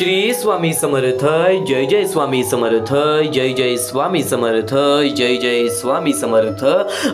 श्री स्वामी समर्थ. जय जय स्वामी समर्थ. जय जय स्वामी समर्थ. जय जय स्वामी समर्थ.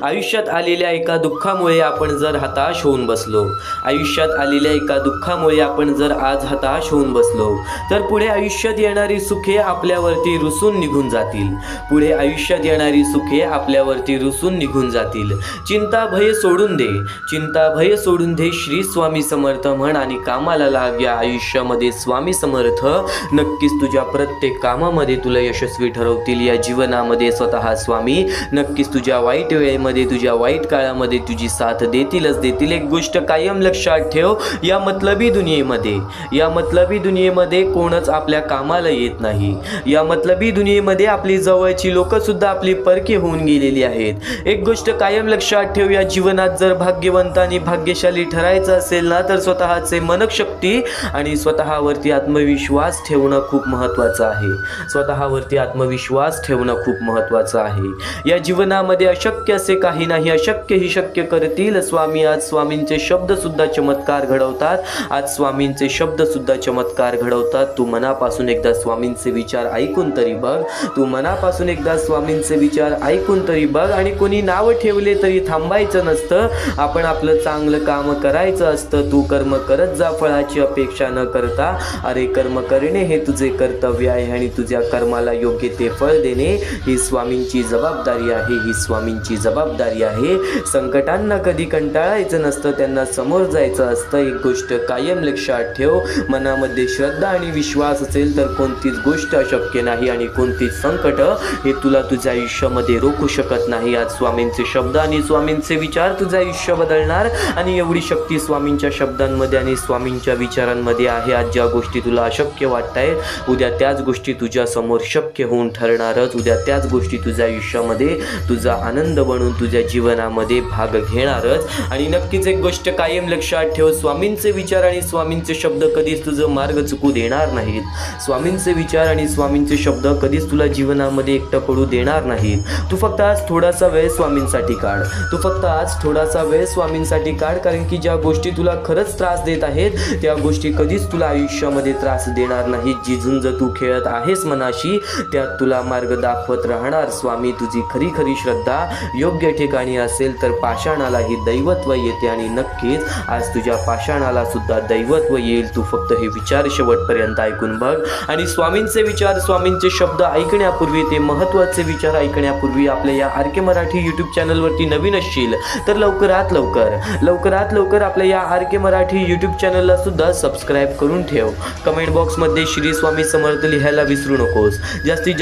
आयुष्यात आलेल्या एका दुःखामुळे आपण जर हताश होऊन बसलो, आयुष्यात आलेल्या एका दुःखामुळे आपण जर आज हताश होऊन बसलो, तर पुढे आयुष्यात येणारी सुखे आपल्यावरती रुसून निघून जातील. पुढे आयुष्यात येणारी सुखे आपल्यावरती रुसून निघून जातील. चिंता भय सोडून दे, चिंता भय सोडून दे. श्री स्वामी समर्थ म्हण आणि कामाला लाग. या आयुष्यामध्ये स्वामी समर्थ नक्कीच तुझ्या प्रत्येक कामामध्ये तुला यशस्वी ठरवतील. या जीवनामध्ये स्वतः स्वामी नक्कीच तुझ्या वाईट वेळेमध्ये, तुझ्या वाईट काळामध्ये तुझी साथ देतीलच देतील. एक गोष्ट कायम लक्षात ठेव, या मतलबी दुनियेमध्ये कोणच आपल्या कामाला येत नाही. या मतलबी दुनियेमध्ये आपली जवळची लोक सुद्धा आपली परकी होऊन गेलेली आहेत. एक गोष्ट कायम लक्षात ठेव, या जीवनात जर भाग्यवंत आणि भाग्यशाली ठरायचं असेल ना, तर स्वतःचे मनशक्ती आणि स्वतःवरती आत्मविश्वास ठेवणं खूप महत्त्वाचं आहे. स्वतःवरती आत्मविश्वास ठेवणं खूप महत्त्वाचं आहे. या जीवनामध्ये अशक्य असे काही नाही, अशक्य ही शक्य करतील स्वामी. आज स्वामींचे शब्द सुद्धा चमत्कार घडवतात. आज स्वामींचे शब्द सुद्धा चमत्कार घडवतात. तू मनापासून एकदा स्वामींचे विचार ऐकून तरी बघ. तू मनापासून एकदा स्वामींचे विचार ऐकून तरी बघ. आणि कोणी नाव ठेवले तरी थांबायचं नसतं. आपण आपलं चांगलं काम करायचं असतं. तू कर्म करत जा, फळाची अपेक्षा न करता. अरे कर्म करणे हे तुझे कर्तव्य आहे आणि तुझ्या कर्माला योग्य ते फळ देणे ही स्वामींची जबाबदारी आहे. ही स्वामींची जबाबदारी आहे. संकटांना कधी कंटाळायचं नसतं, त्यांना समोर जायचं असतं. एक गोष्ट कायम लक्षात ठेव, मनामध्ये श्रद्धा आणि विश्वास असेल तर कोणतीच गोष्ट अशक्य नाही आणि कोणतीच संकट हे तुला तुझ्या आयुष्यामध्ये रोखू शकत नाही. आज स्वामींचे शब्द आणि स्वामींचे विचार तुझं आयुष्य बदलणार आणि एवढी शक्ती स्वामींच्या शब्दांमध्ये आणि स्वामींच्या विचारांमध्ये आहे. आज ज्या गोष्टी तुला अशक्य वाटतायत, उद्या त्याच गोष्टी तुझ्या समोर शक्य होऊन ठरणारच. उद्या त्याच गोष्टी तुझ्या आयुष्यामध्ये तुझा आनंद बनून तुझ्या जीवनामध्ये भाग घेणारच. आणि नक्कीच एक गोष्ट कायम लक्षात ठेव, स्वामींचे विचार आणि स्वामींचे शब्द कधीच तुझं मार्ग चुकू देणार नाहीत. स्वामींचे विचार आणि स्वामींचे शब्द कधीच तुला जीवनामध्ये एकटं पडू देणार नाहीत. तू फक्त आज थोडासा वेळ स्वामींसाठी काढ. तू फक्त आज थोडासा वेळ स्वामींसाठी काढ, कारण की ज्या गोष्टी तुला खरंच त्रास देत आहेत त्या गोष्टी कधीच तुला आयुष्यामध्ये त्रास देणार नाही. जी झुंज तू खेळत आहेस मनाशी, त्यात तुला मार्ग दाखवत राहणार स्वामी. तुझी खरी खरी श्रद्धा योग्य ठिकाणी असेल तर पाषाणालाही दैवत्व येते आणि नक्कीच आज तुझ्या पाषाणाला सुद्धा दैवत्व येईल. तू फक्त हे विचार शेवटपर्यंत ऐकून बघ. आणि स्वामींचे विचार, स्वामींचे शब्द ऐकण्यापूर्वी, ते महत्त्वाचे विचार ऐकण्यापूर्वी आपल्या या आर के मराठी यूट्यूब चॅनलवरती नवीन असशील तर लवकरात लवकर आपल्या या आर के मराठी यूट्यूब चॅनलला सुद्धा सबस्क्राईब करून ठेव. कमेंट बॉक्समध्ये श्री स्वामी समर्थ लिहायला विसरू नकोस. जास्तीत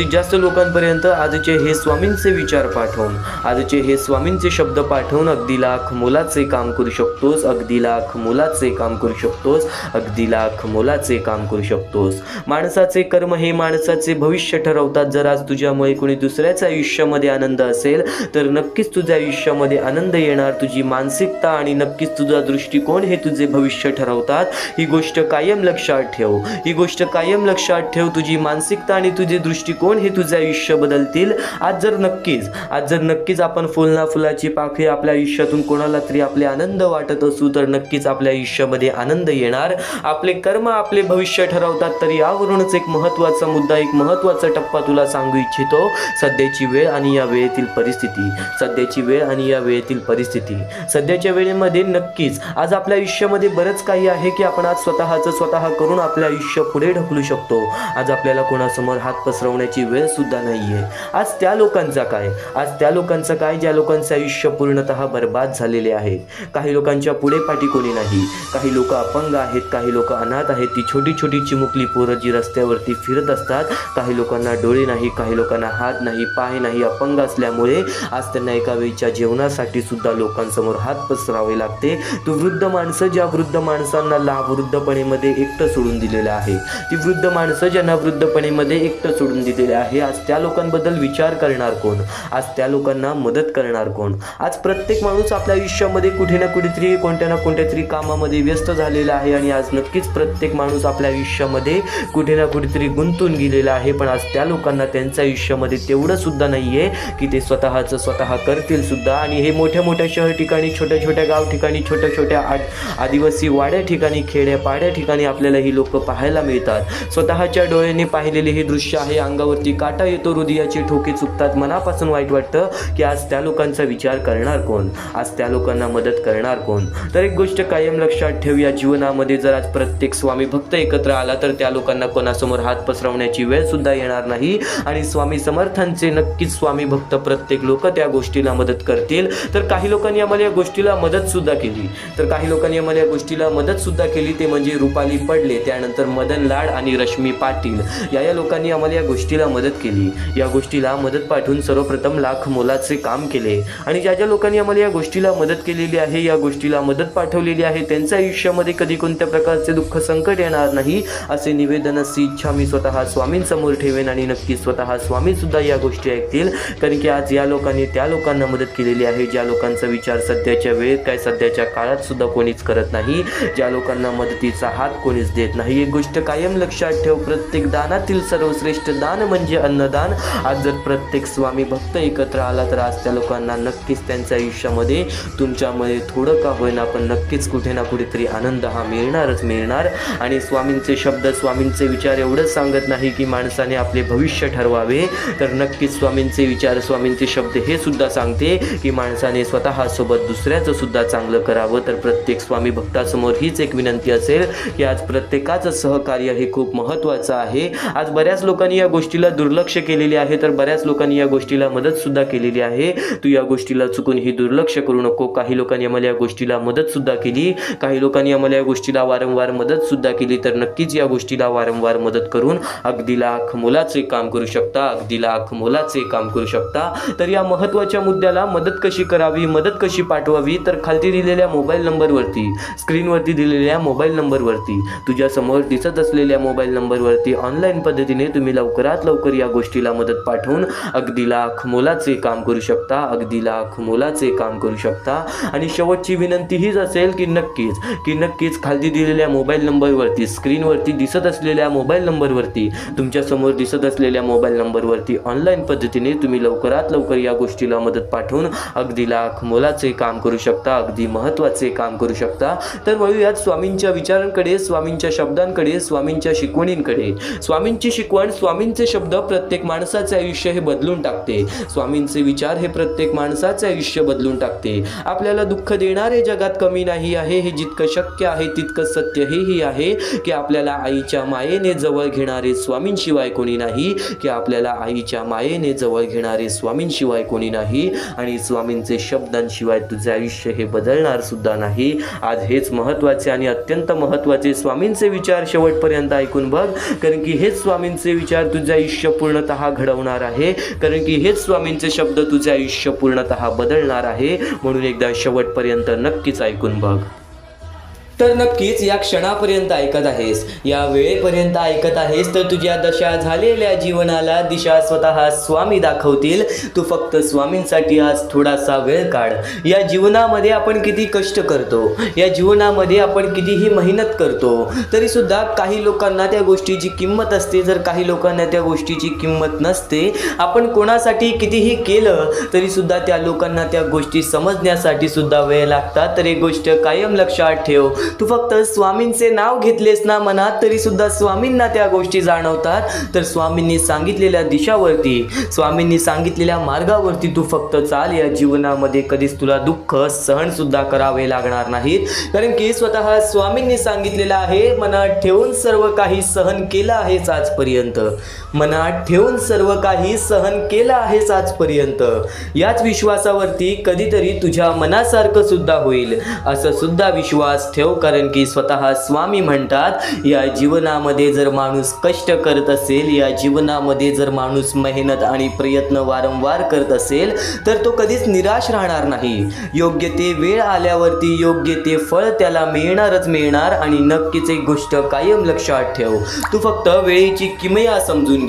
जास्त लोकांपर्यंत आजचे हे स्वामींचे विचार पाठवून, आजचे हे स्वामींचे शब्द पाठवून अगदी लाख मोलाचे काम करू शकतोस. अगदी लाख मोलाचे काम करू शकतोस. अगदी लाख मोलाचे काम करू शकतोस. माणसाचे कर्म हे माणसाचे भविष्य ठरवतात. जर आज तुझ्यामुळे कोणी दुसऱ्याच्या आयुष्यामध्ये आनंद असेल तर नक्कीच तुझ्या आयुष्यामध्ये आनंद येणार. तुझी मानसिकता आणि नक्कीच तुझा दृष्टिकोन हे तुझे भविष्य ठरवतात. ही गोष्ट कायम लक्षात ठेव. ही गोष्ट कायम लक्षात ठेव. तुझी मानसिकता आणि तुझे दृष्टिकोन हे तुझे आयुष्य बदलतील. आज जर नक्कीच आपण फुलाची पाकळी आपल्या आयुष्यातून कोणाला तरी आपले आनंद वाटत असू तर नक्कीच आपल्या आयुष्यामध्ये आनंद येणार. आपले कर्म आपले भविष्य ठरवतात. तर यावरूनच एक महत्त्वाचा मुद्दा, एक महत्त्वाचा टप्पा तुला सांगू इच्छितो. सध्याची वेळ आणि या वेळेतील परिस्थिती, सध्याच्या वेळेमध्ये नक्कीच आज आपल्या आयुष्यामध्ये बरंच काही आहे की आपण आज स्वतः करून आपलं आयुष्य पुढे ढकलू शकतो. आज आपल्याला कोणासमोर हात पसरवण्याची वेळ सुद्धा नाहीये. आज त्या लोकांचा काय ज्या लोकांचे आयुष्य पूर्णतः बर्बाद झालेले आहे. काही लोकांच्या पुढे पाठी कोणी नाही. काही लोक अपंग आहेत, काही लोक अनाथ आहेत. ती छोटी छोटी चिमुकली पोरं जी रस्त्यावरती फिरत असतात. काही लोकांना डोळे नाही, काही लोकांना हात नाही, पाय नाही. अपंग असल्यामुळे आज त्यांना एका वेळच्या जेवणासाठी सुद्धा लोकांसमोर हात पसरावे लागते. तो वृद्ध माणसं, ज्या वृद्ध माणसांना वृद्धपणेमध्ये एकटं सोडून दिलेलं आहे, ती वृद्ध माणसं ज्यांना वृद्धपणेमध्ये एकटं सोडून दिलेले आहे, आज त्या लोकांबद्दल विचार करणार कोण? आज त्या लोकांना मदत करणार कोण? आज प्रत्येक माणूस आपल्या आयुष्यामध्ये कुठे ना कुठेतरी कोणत्या ना कोणत्या तरी कामामध्ये व्यस्त झालेला आहे आणि आज नक्कीच प्रत्येक माणूस आपल्या आयुष्यामध्ये कुठे ना कुठेतरी गुंतून गेलेला आहे. पण आज त्या लोकांना त्यांच्या आयुष्यामध्ये तेवढं सुद्धा नाहीये की ते स्वतः करतील सुद्धा. आणि हे मोठ्या मोठ्या शहर ठिकाणी, छोट्या छोट्या गाव ठिकाणी, छोट्या छोट्या आदिवासी वाड्या ठिकाणी, खेड्यापाड्या वाड्या ठिकाणी आपल्याला ही लोक पाहायला मिळतात। स्वतःच्या डोळ्यांनी पाहिलेले हे दृश्य आहे, अंगावरती काटा येतो, हृदयाचे ठोके चुकतात, मनापासून वाईट वाटतं की आज त्या लोकांचा विचार करणार कोण, आज त्या लोकांना मदत करणार कोण। तर एक गोष्ट कायम लक्षात ठेव, या जीवनामध्ये जर आज प्रत्येक स्वामी भक्त एकत्र आला तर त्या लोकांना कोणासमोर हात पसरवण्याची वेळ सुद्धा येणार नाही आणि स्वामी समर्थांचे नक्कीच स्वामी भक्त प्रत्येक लोक त्या गोष्टीला मदत करतील। तर काही लोकांनी आम्हाला या गोष्टीला मदत सुद्धा केली, ते म्हणजे रुपाली पडले, त्यानंतर मदन लाड आणि रश्मी पाटील या लोकांनी आम्हाला या गोष्टीला मदत केली। या गोष्टीला मदत पाठवून सर्वप्रथम लाख मोलाचे काम केले आणि ज्या लोकांनी आम्हाला या गोष्टीला मदत केलेली आहे, या गोष्टीला मदत पाठवलेली आहे, त्यांच्या आयुष्यामध्ये कधी कोणत्या प्रकारचे दुःख संकट येणार नाही असे निवेदन, अशी इच्छा मी स्वतः स्वामींसमोर ठेवेन आणि नक्की स्वतः स्वामी सुद्धा या गोष्टी ऐकतील। कारण की आज या लोकांनी त्या लोकांना मदत केलेली आहे ज्या लोकांचा विचार सध्याच्या वेळेत काय सध्याच्या काळात सुद्धा कोणीच करत नाही, ज्या लोकांना मदतीचा हात कोणीच देत नाही। एक गोष्ट कायम लक्षात ठेव, प्रत्येक दानातील सर्वश्रेष्ठ दान म्हणजे अन्नदान। आज जर प्रत्येक स्वामी भक्त एकत्र आला तर आज त्या लोकांना नक्कीच त्यांच्या आयुष्यामध्ये तुमच्यामुळे थोडं का होईना पण नक्कीच कुठे ना कुठेतरी आनंद हा मिळणार। आणि स्वामींचे शब्द, स्वामींचे विचार एवढंच सांगत नाही की माणसाने आपले भविष्य ठरवावे, तर नक्कीच स्वामींचे विचार, स्वामींचे शब्द हे सुद्धा सांगते की माणसाने स्वतःसोबत दुसऱ्याचं सुद्धा चांगलं करावं। तर प्रत्येक स्वामी भक्तासमोर हीच एक विनंती असेल की आज प्रत्येकाचं सहकार्य हे खूप महत्त्वाचं आहे। आज बऱ्याच लोकांनी या गोष्टीला दुर्लक्ष केलेले आहे, तर बऱ्याच लोकांनी या गोष्टीला मदत सुद्धा केलेली आहे। तू या गोष्टीला चुकून ही दुर्लक्ष करू नको। काही लोकांनी आम्हाला या गोष्टीला मदत सुद्धा केली, काही लोकांनी आम्हाला या गोष्टीला वारंवार मदत सुद्धा केली, तर नक्कीच या गोष्टीला वारंवार मदत करून अगदी लाख मोलाचे काम करू शकता। तर या महत्त्वाच्या मुद्द्याला मदत कशी करावी, मदत कशी पाठवावी, तर खालती दिलेल्या मोबाईल नंबरवरती, स्क्रीनवरती दिलेल्या मोबाईल नंबरवरती, तुझ्या समोर दिसत असलेल्या मोबाईल नंबरवरती ऑनलाईन पद्धतीने तुम्ही लवकरात लवकर या गोष्टीला मदत पाठवून अगदी लाख मोलाचे काम करू शकता। आणि शेवटची विनंती हीच असेल की नक्कीच खाली दिलेल्या मोबाईल नंबरवरती, स्क्रीनवरती दिसत असलेल्या मोबाईल नंबरवरती, तुमच्या समोर दिसत असलेल्या मोबाईल नंबरवरती ऑनलाईन पद्धतीने तुम्ही लवकरात लवकर या गोष्टीला मदत पाठवून अगदी लाख मोलाचे काम करू शकता, अगदी महत्त्वाचे काम करू शकता। तर वळूयात स्वामींच्या विचारांकडे, स्वामींच्या शब्दांकडे, स्वामींच्या शिकवणींकडे। स्वामींची शिकवण, स्वामींचे शब्द प्रत्येक माणसाचे आयुष्य हे बदलून टाकते। स्वामींचे विचार हे प्रत्येक माणसाचे आयुष्य बदलून टाकते। आपल्याला दुःख देणारे जगात कमी नाही आहे, हे जितकं शक्य आहे तितकं सत्य हेही आहे की आपल्याला आईच्या मायेने जवळ घेणारे स्वामींशिवाय कोणी नाही, आणि स्वामींचे शब्दांशिवाय तुझे आयुष्य हे बदलणार सुद्धा नाही। आज हेच महत्त्वाचे आणि अत्यंत महत्त्वाचे स्वामींचे विचार शेवटपर्यंत ऐकून बघ, कारण की हेच स्वामींचे विचार तुझे आयुष्य पूर्णतः घडवणार आहे, कारण की हेच स्वामींचे शब्द तुझे आयुष्य पूर्णतः बदलणार आहे। म्हणून एकदा शेवटपर्यंत नक्कीच ऐकून बघ। तर नक्कीच या क्षणापर्यंत ऐकत आहेस, या वेळेपर्यंत ऐकत आहेस, तर तुझ्या दशा झालेल्या जीवनाला दिशा स्वतः स्वामी दाखवतील। तू फक्त स्वामींसाठी आज थोडासा वेळ काढ। या जीवनामध्ये आपण किती कष्ट करतो, या जीवनामध्ये आपण कितीही मेहनत करतो, तरी सुद्धा काही लोकांना त्या गोष्टीची किंमत असते, जर काही लोकांना त्या गोष्टीची किंमत नसते। आपण कोणासाठी कितीही केलं तरी सुद्धा त्या लोकांना त्या गोष्टी समजण्यासाठी सुद्धा वेळ लागतात। तर एक गोष्ट कायम लक्षात ठेव, तू फक्त स्वामींचे नाव घेतलेस ना मनात तरी सुद्धा स्वामींना त्या गोष्टी जाणवतात। तर स्वामींनी सांगितलेल्या दिशावरती, स्वामींनी सांगितलेल्या मार्गावरती तू फक्त चाल। या जीवनामध्ये कधीच तुला दुःख सहन सुद्धा करावे लागणार नाहीत, कारण की स्वतः स्वामींनी सांगितलेलं आहे, मनात ठेवून सर्व काही सहन केलं आहेस आजपर्यंत, याच विश्वासावरती कधीतरी तुझ्या मनासारखं सुद्धा होईल असं सुद्धा विश्वास ठेव। कारण की स्वतः स्वामी म्हणतात, या जीवनामध्ये जर माणूस कष्ट करत असेल, या जीवनामध्ये जर माणूस मेहनत आणि प्रयत्न वारंवार करत असेल तर तो कधीच निराश राहणार नाही। योग्य ते वेळ आल्यावरती योग्य ते फळ त्याला मिळणारच मिळणार। आणि नक्कीच एक गोष्ट कायम लक्षात ठेव, तू फक्त वेळेची किमया समजून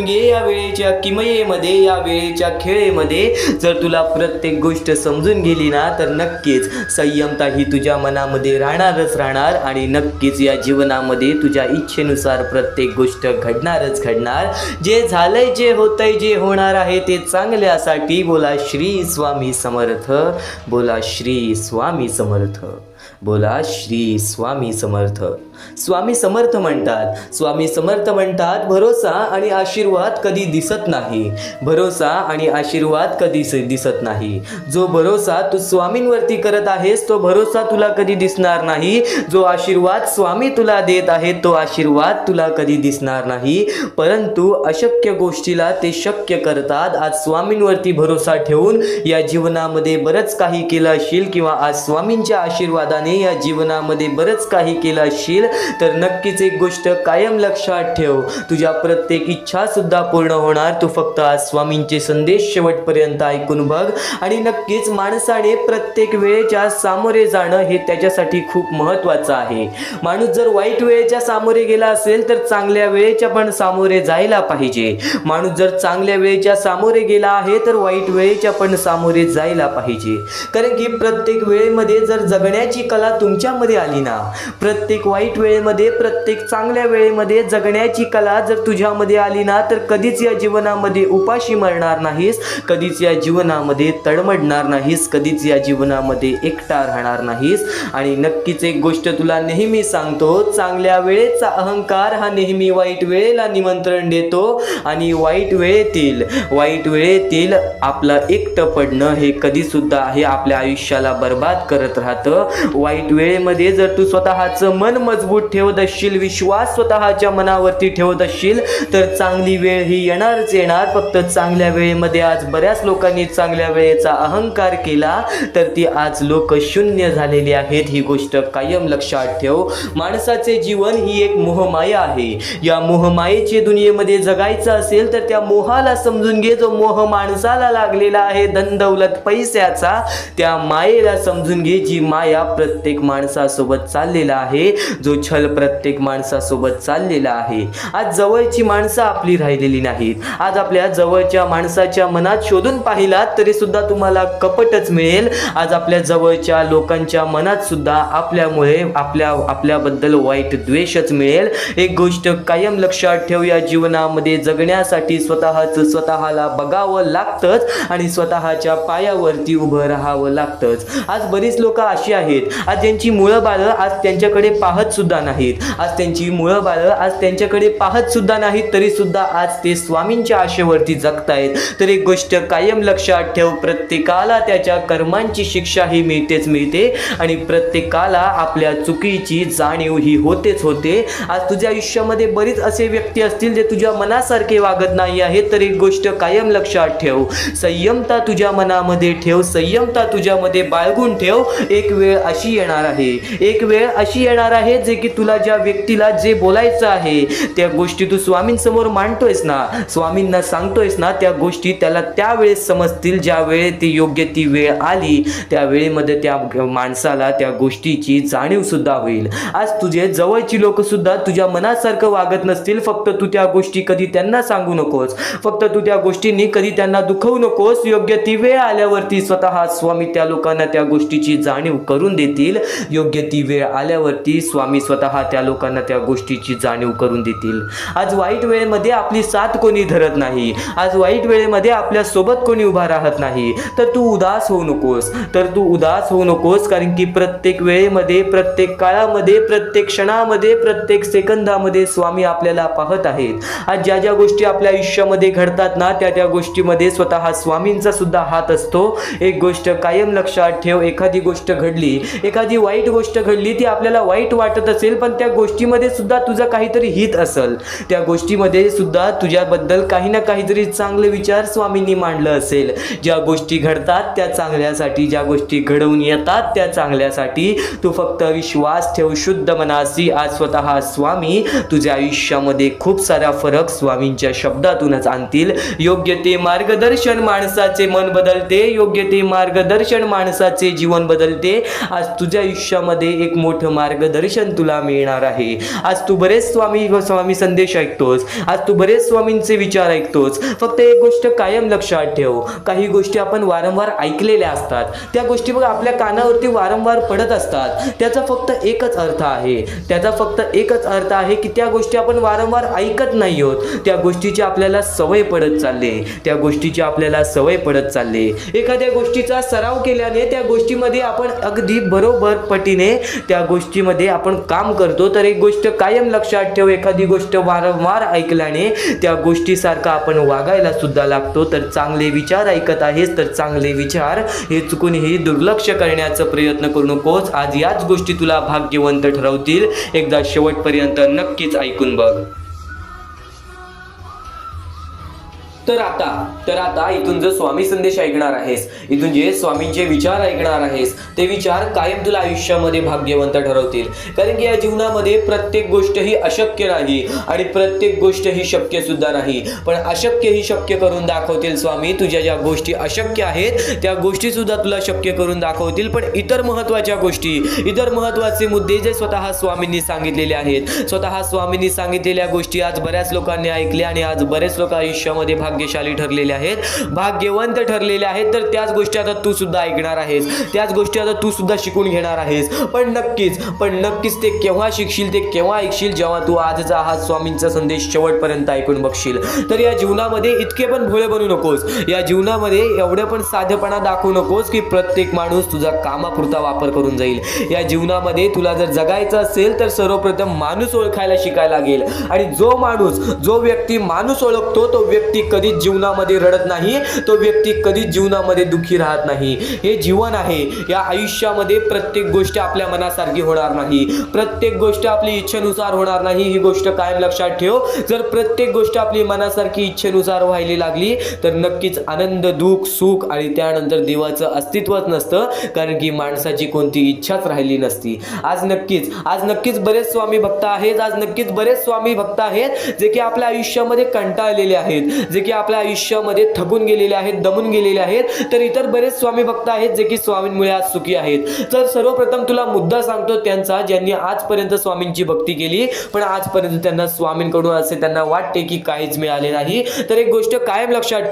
घे, या वेळेच्या किमयेमध्ये, या वेळेच्या खेळेमध्ये जर तुला प्रत्येक गोष्ट समजून गेली ना तर नक्कीच संयमता ही तुझ्या मनामध्ये राहणारच राहणार। आणि नक्कीच या जीवनामध्ये तुझ्या इच्छेनुसार प्रत्येक गोष्ट घडणारच घडणार। जे झालंय, जे होतंय, जे होणार आहे ते चांगल्यासाठी। बोला श्री स्वामी समर्थ, बोला श्री स्वामी समर्थ, बोला श्री स्वामी समर्थ. स्वामी समर्थ म्हणतात भरोसा आणि आशीर्वाद कधी दिसत नाही. भरोसा आणि आशीर्वाद कधी दिसत नाही. जो भरोसा तू स्वामींवरती करत आहेस तो भरोसा तुला कधी दिसणार नाही. जो आशीर्वाद स्वामी तुला देत आहेत तो आशीर्वाद तुला कधी दिसणार नाही. परंतु अशक्य गोष्टीला ते शक्य करतात. आज स्वामींवरती भरोसा ठेवून या जीवनामध्ये बरंच काही केलं असशील किंवा आज स्वामींच्या आशीर्वादाने या जीवनामध्ये बरंच काही केलं असशील तर नक्कीच एक गोष्ट कायम लक्षात ठेव, तुझ्या प्रत्येक इच्छा सुद्धा पूर्ण होणार. तू फक्त आज स्वामींचे संदेश शेवटपर्यंत ऐकून बघ. आणि नक्कीच माणसाने प्रत्येक वेळेच्या सामोरे जाणं हे त्याच्यासाठी खूप महत्त्वाचं आहे. माणूस जर वाईट वेळेच्या सामोरे गेला असेल तर चांगल्या वेळेच्या पण सामोरे जायला पाहिजे. माणूस जर चांगल्या वेळेच्या सामोरे गेला आहे तर वाईट वेळेच्या पण सामोरे जायला पाहिजे. कारण की प्रत्येक वेळेमध्ये जर जगण्याची कला तुमच्यामध्ये आली ना, प्रत्येक वाईट वेळेमध्ये प्रत्येक चांगल्या वेळेमध्ये जगण्याची कला जर तुझ्यामध्ये आली ना तर कधीच या जीवनामध्ये उपाशी मरणार नाहीस, कधीच या जीवनामध्ये तडमडणार नाहीस, कधीच या जीवनामध्ये एकटा राहणार नाहीस. आणि नक्कीच एक गोष्ट तुला नेहमी सांगतो, चांगल्या वेळेचा अहंकार हा नेहमी वाईट वेळेला निमंत्रण देतो. आणि वाईट वेळेतील आपलं एकटं पडणं हे कधी सुद्धा हे आपल्या आयुष्याला बर्बाद करत राहतं. वाईट वेळेमध्ये जर तू स्वतःचं मन मजबूत ठेवत असशील, विश्वास स्वतःच्या मनावरती ठेवत असशील तर चांगली वेळ ही येणारच येणार. फक्त चांगल्या वेळेमध्ये आज बऱ्याच लोकांनी चांगल्या वेळेचा अहंकार केला तर ती आज लोक शून्य झालेली आहेत. ही गोष्ट कायम लक्षात ठेव. माणसाचे जीवन ही एक मोहमाया आहे. या मोहमायेच्या दुनियेमध्ये जगायचं असेल तर त्या मोहाला समजून घे. जो मोह माणसाला लागलेला आहे धन दौलत पैशाचा, त्या मायेला समजून घे जी माया प्रत्येक माणसासोबत चाललेला आहे, जो छल प्रत्येक माणसासोबत चाललेला आहे. आज जवळची माणसं आपली राहिलेली नाहीत. आज आपल्या जवळच्या माणसाच्या मनात शोधून पाहिलात तरी सुद्धा तुम्हाला कपटच मिळेल. आज आपल्या जवळच्या लोकांच्या मनात सुद्धा आपल्यामुळे आपल्याबद्दल वाईट द्वेषच मिळेल. एक गोष्ट कायम लक्षात ठेव, या जीवनामध्ये जगण्यासाठी स्वतःला बघावं लागतंच आणि स्वतःच्या पायावरती उभं राहावं लागतंच. आज बरीच लोक अशी आहेत आज त्यांची मुळं बाळं आज त्यांच्याकडे पाहत सुद्धा नाहीत. आज त्यांची मुळं बाळं आज त्यांच्याकडे पाहत सुद्धा नाहीत तरी सुद्धा आज ते स्वामींच्या आशेवरती जगतायत. तर एक गोष्ट कायम लक्षात ठेव, प्रत्येकाला त्याच्या कर्मांची शिक्षा ही मिळते आणि प्रत्येकाला आपल्या चुकीची जाणीव ही होतेच होते. आज तुझ्या आयुष्यामध्ये बरीच असे व्यक्ती असतील जे तुझ्या मनासारखे वागत नाही आहेत. तर एक गोष्ट कायम लक्षात ठेव, संयमता तुझ्या मनामध्ये ठेव, संयमता तुझ्यामध्ये बाळगून ठेव. एक वेळ अशी येणार आहे जे की तुला ज्या व्यक्तीला जे बोलायचं आहे त्या गोष्टी तू स्वामींसमोर मांडतोयस ना, स्वामींना सांगतोयस ना, त्या गोष्टी त्याला त्यावेळेस समजतील ज्या वेळेस ती योग्य ती वेळ आली. त्या वेळेमध्ये त्या माणसाला त्या गोष्टीची जाणीव सुद्धा होईल. आज तुझे जवळची लोक सुद्धा तुझ्या मनासारखं वागत नसतील. फक्त तू त्या गोष्टी कधी त्यांना सांगू नकोस, फक्त तू त्या गोष्टींनी कधी त्यांना दुखवू नकोस. योग्य ती वेळ आल्यावरती स्वतः स्वामी त्या लोकांना त्या गोष्टीची जाणीव करून देतील. योग्य ती वेळ आल्यावरती स्वामी स्वतः त्या लोकांना त्या गोष्टीची जाणीव करून देतील. आज वाईट वेळेमध्ये आपली साथ कोणी धरत नाही, आज वाईट वेळेमध्ये आपल्या सोबत कोणी उभा राहत नाही. तर तू उदास होऊ नकोस, कारण की प्रत्येक वेळेमध्ये, प्रत्येक काळामध्ये, प्रत्येक क्षणामध्ये, प्रत्येक सेकंदामध्ये स्वामी आपल्याला पाहत आहेत. आज ज्या ज्या गोष्टी आपल्या आयुष्यामध्ये घडतात ना त्या गोष्टीमध्ये स्वतः स्वामींचा सुद्धा हात असतो. एक गोष्ट कायम लक्षात ठेव, एखादी गोष्ट घडली, एखादी वाईट गोष्ट घडली, ती आपल्याला वाईट वाटत असेल पण त्या गोष्टीमध्ये सुद्धा तुझं काहीतरी हित असेल, त्या गोष्टीमध्ये सुद्धा तुझ्याबद्दल काही ना काहीतरी चांगले विचार स्वामींनी मांडलं असेल. ज्या गोष्टी घडतात त्या चांगल्यासाठी, ज्या गोष्टी घडवून येतात त्या चांगल्यासाठी. तू फक्त विश्वास ठेव शुद्ध मनाशी. आज स्वतः स्वामी तुझ्या आयुष्यामध्ये खूप सारा फरक स्वामींच्या शब्दातूनच आणतील. योग्य ते मार्गदर्शन माणसाचे मन बदलते, योग्य ते मार्गदर्शन माणसाचे जीवन बदलते. आज तुझ्या आयुष्यामध्ये एक मोठं मार्गदर्शन तुला मिळणार आहे. आज तू बरेच स्वामी संदेश ऐकतोस, आज तू बरेच स्वामींचे विचार ऐकतोस. फक्त एक गोष्ट कायम लक्षात ठेव, काही गोष्टी आपण वारंवार ऐकलेल्या असतात, त्या गोष्टी बघ आपल्या कानावरती वारंवार पडत असतात. त्याचा फक्त एकच अर्थ आहे की त्या गोष्टी आपण वारंवार ऐकत नाही आहोत, त्या गोष्टीची आपल्याला सवय पडत चालली. एखाद्या गोष्टीचा सराव केल्याने त्या गोष्टीमध्ये आपण अगदी बरोबर बरोबर पटीने त्या गोष्टीमध्ये आपण काम करतो, तर एक गोष्ट कायम लक्षात ठेव, एखादी गोष्ट वारंवार ऐकल्याने त्या गोष्टीसारखं आपण वागायला सुद्धा लागतो. तर चांगले विचार ऐकत आहेस तर चांगले विचार हे चुकूनही दुर्लक्ष करण्याचा प्रयत्न करू नकोस. आज याच गोष्टी तुला भाग्यवंत ठरवतील. एकदा शेवटपर्यंत नक्कीच ऐकून बघ. तर आता इथून जर स्वामी संदेश ऐकणार आहेस, इथून जे स्वामींचे विचार ऐकणार आहेस, ते विचार कायम तुला आयुष्यामध्ये भाग्यवंत ठरवतील. कारण की या जीवनामध्ये प्रत्येक गोष्ट ही अशक्य नाही आणि प्रत्येक गोष्ट ही शक्य सुद्धा नाही, पण अशक्य ही शक्य करून दाखवतील स्वामी. तुझ्या ज्या गोष्टी अशक्य आहेत त्या गोष्टी सुद्धा तुला शक्य करून दाखवतील. पण इतर महत्त्वाच्या गोष्टी, इतर महत्त्वाचे मुद्दे जे स्वतः स्वामींनी सांगितलेले आहेत, स्वतः स्वामींनी सांगितलेल्या गोष्टी आज बऱ्याच लोकांनी ऐकल्या आणि आज बरेच लोक आयुष्यामध्ये भाग्यशाली ठरलेले आहेत, भाग्यवंत ठरलेले आहेत. तर त्याच गोष्टी आता तू सुद्धा ऐकणार आहेस, त्याच गोष्टी आता तू सुद्धा शिकून घेणार आहेस. पण नक्कीच ते केव्हा शिकशील, ते केव्हा ऐकशील, जेव्हा तू आजचा हा स्वामींचा संदेश शेवटपर्यंत ऐकून बघशील. तर या जीवनामध्ये इतके पण भोळे बनू नकोस, या जीवनामध्ये एवढं पण साधेपणा दाखवू नकोस की प्रत्येक माणूस तुझा कामापुरता वापर करून जाईल. या जीवनामध्ये तुला जर जगायचं असेल तर सर्वप्रथम माणूस ओळखायला शिकायला लागेल. आणि जो व्यक्ती माणूस ओळखतो तो व्यक्ती कधीच जीवनामध्ये रडत नाही, तो व्यक्ती कधीच जीवनामध्ये दुःखी राहत नाही. हे जीवन आहे. या आयुष्यामध्ये प्रत्येक गोष्ट आपल्या मनासारखी होणार नाही, प्रत्येक गोष्ट आपली इच्छेनुसार होणार नाही. ही गोष्ट कायम लक्षात ठेव. जर प्रत्येक गोष्ट आपली मनासारखी इच्छेनुसार व्हायला लागली तर नक्कीच आनंद, दुःख, सुख आणि त्यानंतर देवाचं अस्तित्वच नसतं. कारण की माणसाची कोणती इच्छाच राहिली नसती. आज नक्कीच बरेच स्वामी भक्त आहेत, आज नक्कीच बरेच स्वामी भक्त आहेत जे की आपल्या आयुष्यामध्ये कंटाळलेले आहेत, जे की आपल्या आयुष्यामध्ये थकून गेलेले आहेत, दमून गेलेले आहेत. तर इतर बरेच स्वामी भक्त आहेत जे की स्वामींमुळे आज सुखी आहेत. तर सर्वप्रथम तुला मुद्दा सांगतो त्यांचा, ज्यांनी आजपर्यंत स्वामींची भक्ती केली पण आजपर्यंत त्यांना स्वामींकडून असे त्यांना वाटते की काहीच मिळाले नाही. तर एक गोष्ट कायम लक्षात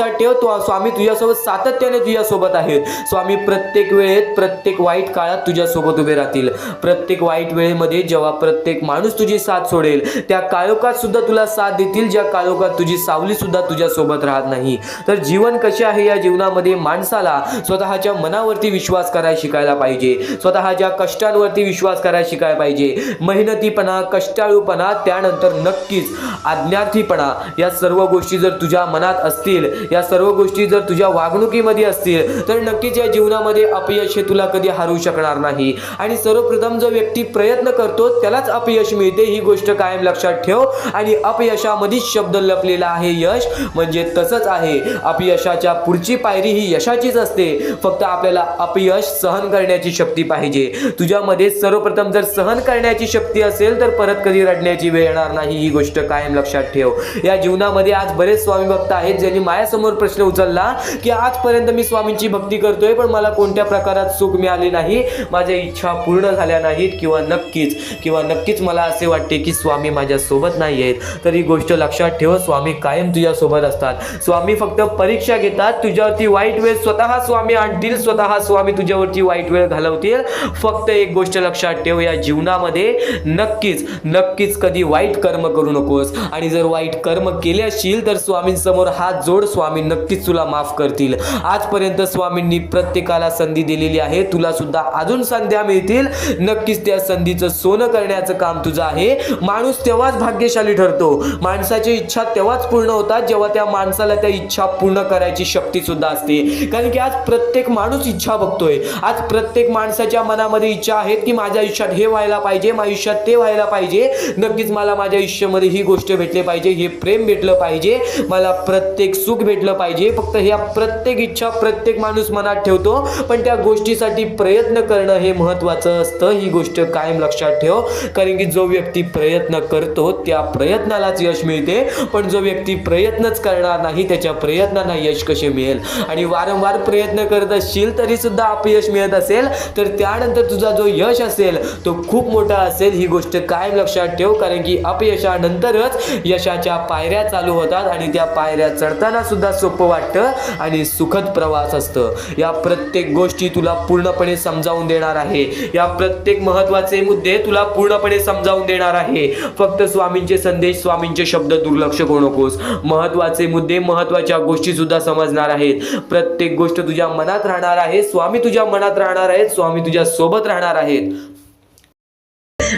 ठेव, तो स्वामी तुझ्यासोबत सातत्याने तुझ्यासोबत आहेत. स्वामी प्रत्येक वेळेत, प्रत्येक वाईट काळात तुझ्यासोबत उभे राहतील. प्रत्येक वाईट वेळेमध्ये जेव्हा प्रत्येक माणूस तुझी साथ सोडेल त्या काळोखात सुद्धा तुला साथ देतील, ज्या काळोखात तुझी सावली सुद्धा तुझ्या सोबत राहत नाही. तर जीवन कसे आहे, या जीवनामध्ये माणसाला स्वतःच्या मनावरती विश्वास करायला शिकायला पाहिजे, स्वतःच्या कष्टांवरती विश्वास करायला शिकायला पाहिजे. मेहनतीपणा, कष्टाळूपणा, त्यानंतर नक्कीच आज्ञार्थीपणा, या सर्व गोष्टी जर तुझ्या मनात असतील, या सर्व गोष्टी जर तुझ्या वागणुकीमध्ये असतील तर नक्कीच या जीवनामध्ये अपयश हे तुला कधी हरू शकणार नाही. आणि सर्वप्रथम जो व्यक्ती प्रयत्न करतो त्यालाच अपयश मिळते, ही गोष्ट कायम लक्षात ठेव. आणि अपयशामध्येच शब्द लपलेला आहे यश, म्हणजे तसंच आहे. अपयशाच्या पुढची पायरी ही यशाचीच असते. फक्त आपल्याला अपयश सहन करण्याची शक्ती पाहिजे. तुझ्यामध्ये सर्वप्रथम जर सहन करण्याची शक्ती असेल तर परत कधी रडण्याची वेळ येणार नाही. ही गोष्ट कायम लक्षात ठेव. या जीवनामध्ये आज बरेच स्वामी भक्त आहेत ज्यांनी माझ्यासमोर प्रश्न उचलला की आजपर्यंत मी स्वामींची भक्ती करतोय पण मला कोणत्या प्रकारात सुख मिळाले नाही, माझ्या इच्छा पूर्ण झाल्या नाहीत, किंवा नक्कीच मला असे वाटते की स्वामी माझ्या सोबत नाही आहेत. तर ही गोष्ट लक्षात ठेव, स्वामी कायम तुझ्या सोबत असतात. स्वामी फक्त परीक्षा घेतात, तुझ्यावरती वाईट वेळ स्वतः स्वामी आणतील, स्वतः स्वामी तुझ्यावरती वाईट वेळ घालवतील. फक्त एक गोष्ट लक्षात ठेव, या जीवनामध्ये नक्कीच कधी वाईट कर्म करू नकोस. आणि जर वाईट कर्म केले असतील तर स्वामींसमोर हात जोड, स्वामी नक्कीच तुला माफ करतील. आजपर्यंत स्वामींनी प्रत्येकाला संधी दिलेली आहे, तुला सुद्धा अजून संध्या मिळतील. नक्कीच त्या संधीचं सोनं करण्याचं काम तुझं आहे. माणूस तेव्हाच भाग्यशाली ठरतो, माणसाची इच्छा तेव्हाच पूर्ण होतात जेव्हा त्या माणसाला त्या इच्छा पूर्ण करायची शक्ती सुद्धा असते. कारण की आज प्रत्येक माणूस इच्छा बघतोय, आज प्रत्येक माणसाच्या मनामध्ये इच्छा आहेत की माझ्या आयुष्यात हे व्हायला पाहिजे, माझ्या आयुष्यात ते व्हायला पाहिजे, नक्कीच मला माझ्या आयुष्यामध्ये ही गोष्ट भेटली पाहिजे, हे प्रेम भेटलं पाहिजे, मला प्रत्येक सुख भेटलं पाहिजे. फक्त ह्या प्रत्येक इच्छा प्रत्येक माणूस मनात ठेवतो, पण त्या गोष्टीसाठी प्रयत्न करणं हे महत्त्वाचं असतं. ही गोष्ट कायम लक्षात ठेव. कारण की जो व्यक्ती प्रयत्न करतो त्या प्रयत्नालाच यश मिळते, पण जो व्यक्ती प्रयत्नच करणार नाही त्याच्या प्रयत्नांना यश कसे मिळेल. आणि वारंवार प्रयत्न करत असशील तरी सुद्धा अपयश मिळत असेल तर त्यानंतर तुझा जो यश असेल तो खूप मोठा असेल. ही गोष्ट कायम लक्षात ठेव. कारण की अपयशानंतरच यशाच्या पायऱ्या चालू होतात आणि त्या पायऱ्या चढताना सुद्धा सोपं वाटतं आणि सुखद प्रवास असतं. या प्रत्येक गोष्टी तुला पूर्णपणे समजावून देणार आहे, या प्रत्येक महत्त्वाचे मुद्दे तुला पूर्णपणे समजावून देणार आहे. फक्त स्वामींचे संदेश, स्वामींचे शब्द दुर्लक्ष करू नकोस. महत्वाचे मुद्दे, महत्वाच्या गोष्टी सुद्धा समजणार आहेत. प्रत्येक गोष्ट तुझ्या मनात राहणार आहे. स्वामी तुझ्या मनात राहणार आहेत. स्वामी तुझ्या सोबत राहणार आहेत.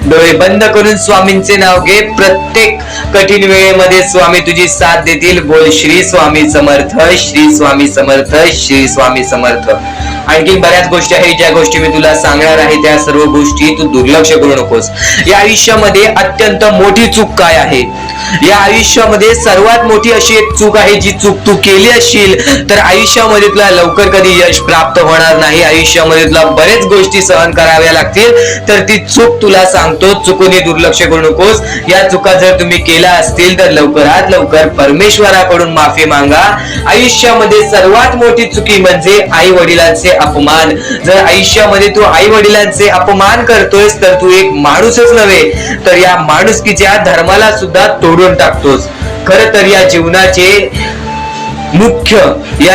डोळे बंद करून स्वामींचे नाव घे. प्रत्येक कठीण वेळेमध्ये स्वामी तुझी साथ देतील. बोल श्री स्वामी समर्थ, श्री स्वामी समर्थ, श्री स्वामी समर्थ. आणखी बऱ्याच गोष्टी आहेत ज्या गोष्टी मी तुला सांगणार आहे. त्या सर्व गोष्टी तू दुर्लक्ष करू नकोस. या आयुष्यामध्ये अत्यंत मोठी चूक काय आहे? या आयुष्यामध्ये सर्वात मोठी अशी एक चूक आहे, जी चूक तू केली असशील तर आयुष्यामध्ये तुला लवकर कधी यश प्राप्त होणार नाही. आयुष्यामध्ये तुला बरेच गोष्टी सहन कराव्या लागतील. तर ती चूक तुला सांगतो, चुकूनही दुर्लक्ष करू नकोस. या चुका जर तुम्ही केल्या असतील तर लवकरात लवकर परमेश्वराकडून माफी मागा. आयुष्यामध्ये सर्वात मोठी चुकी म्हणजे आई वडिलांचे अपमान. जर आयुष्यामध्ये तू आई वडिलांचे अपमान करतोयस तर तू एक माणूसच नव्हे तर या माणुसकीच्या धर्माला सुद्धा तोडून टाकतोस. खरं तर या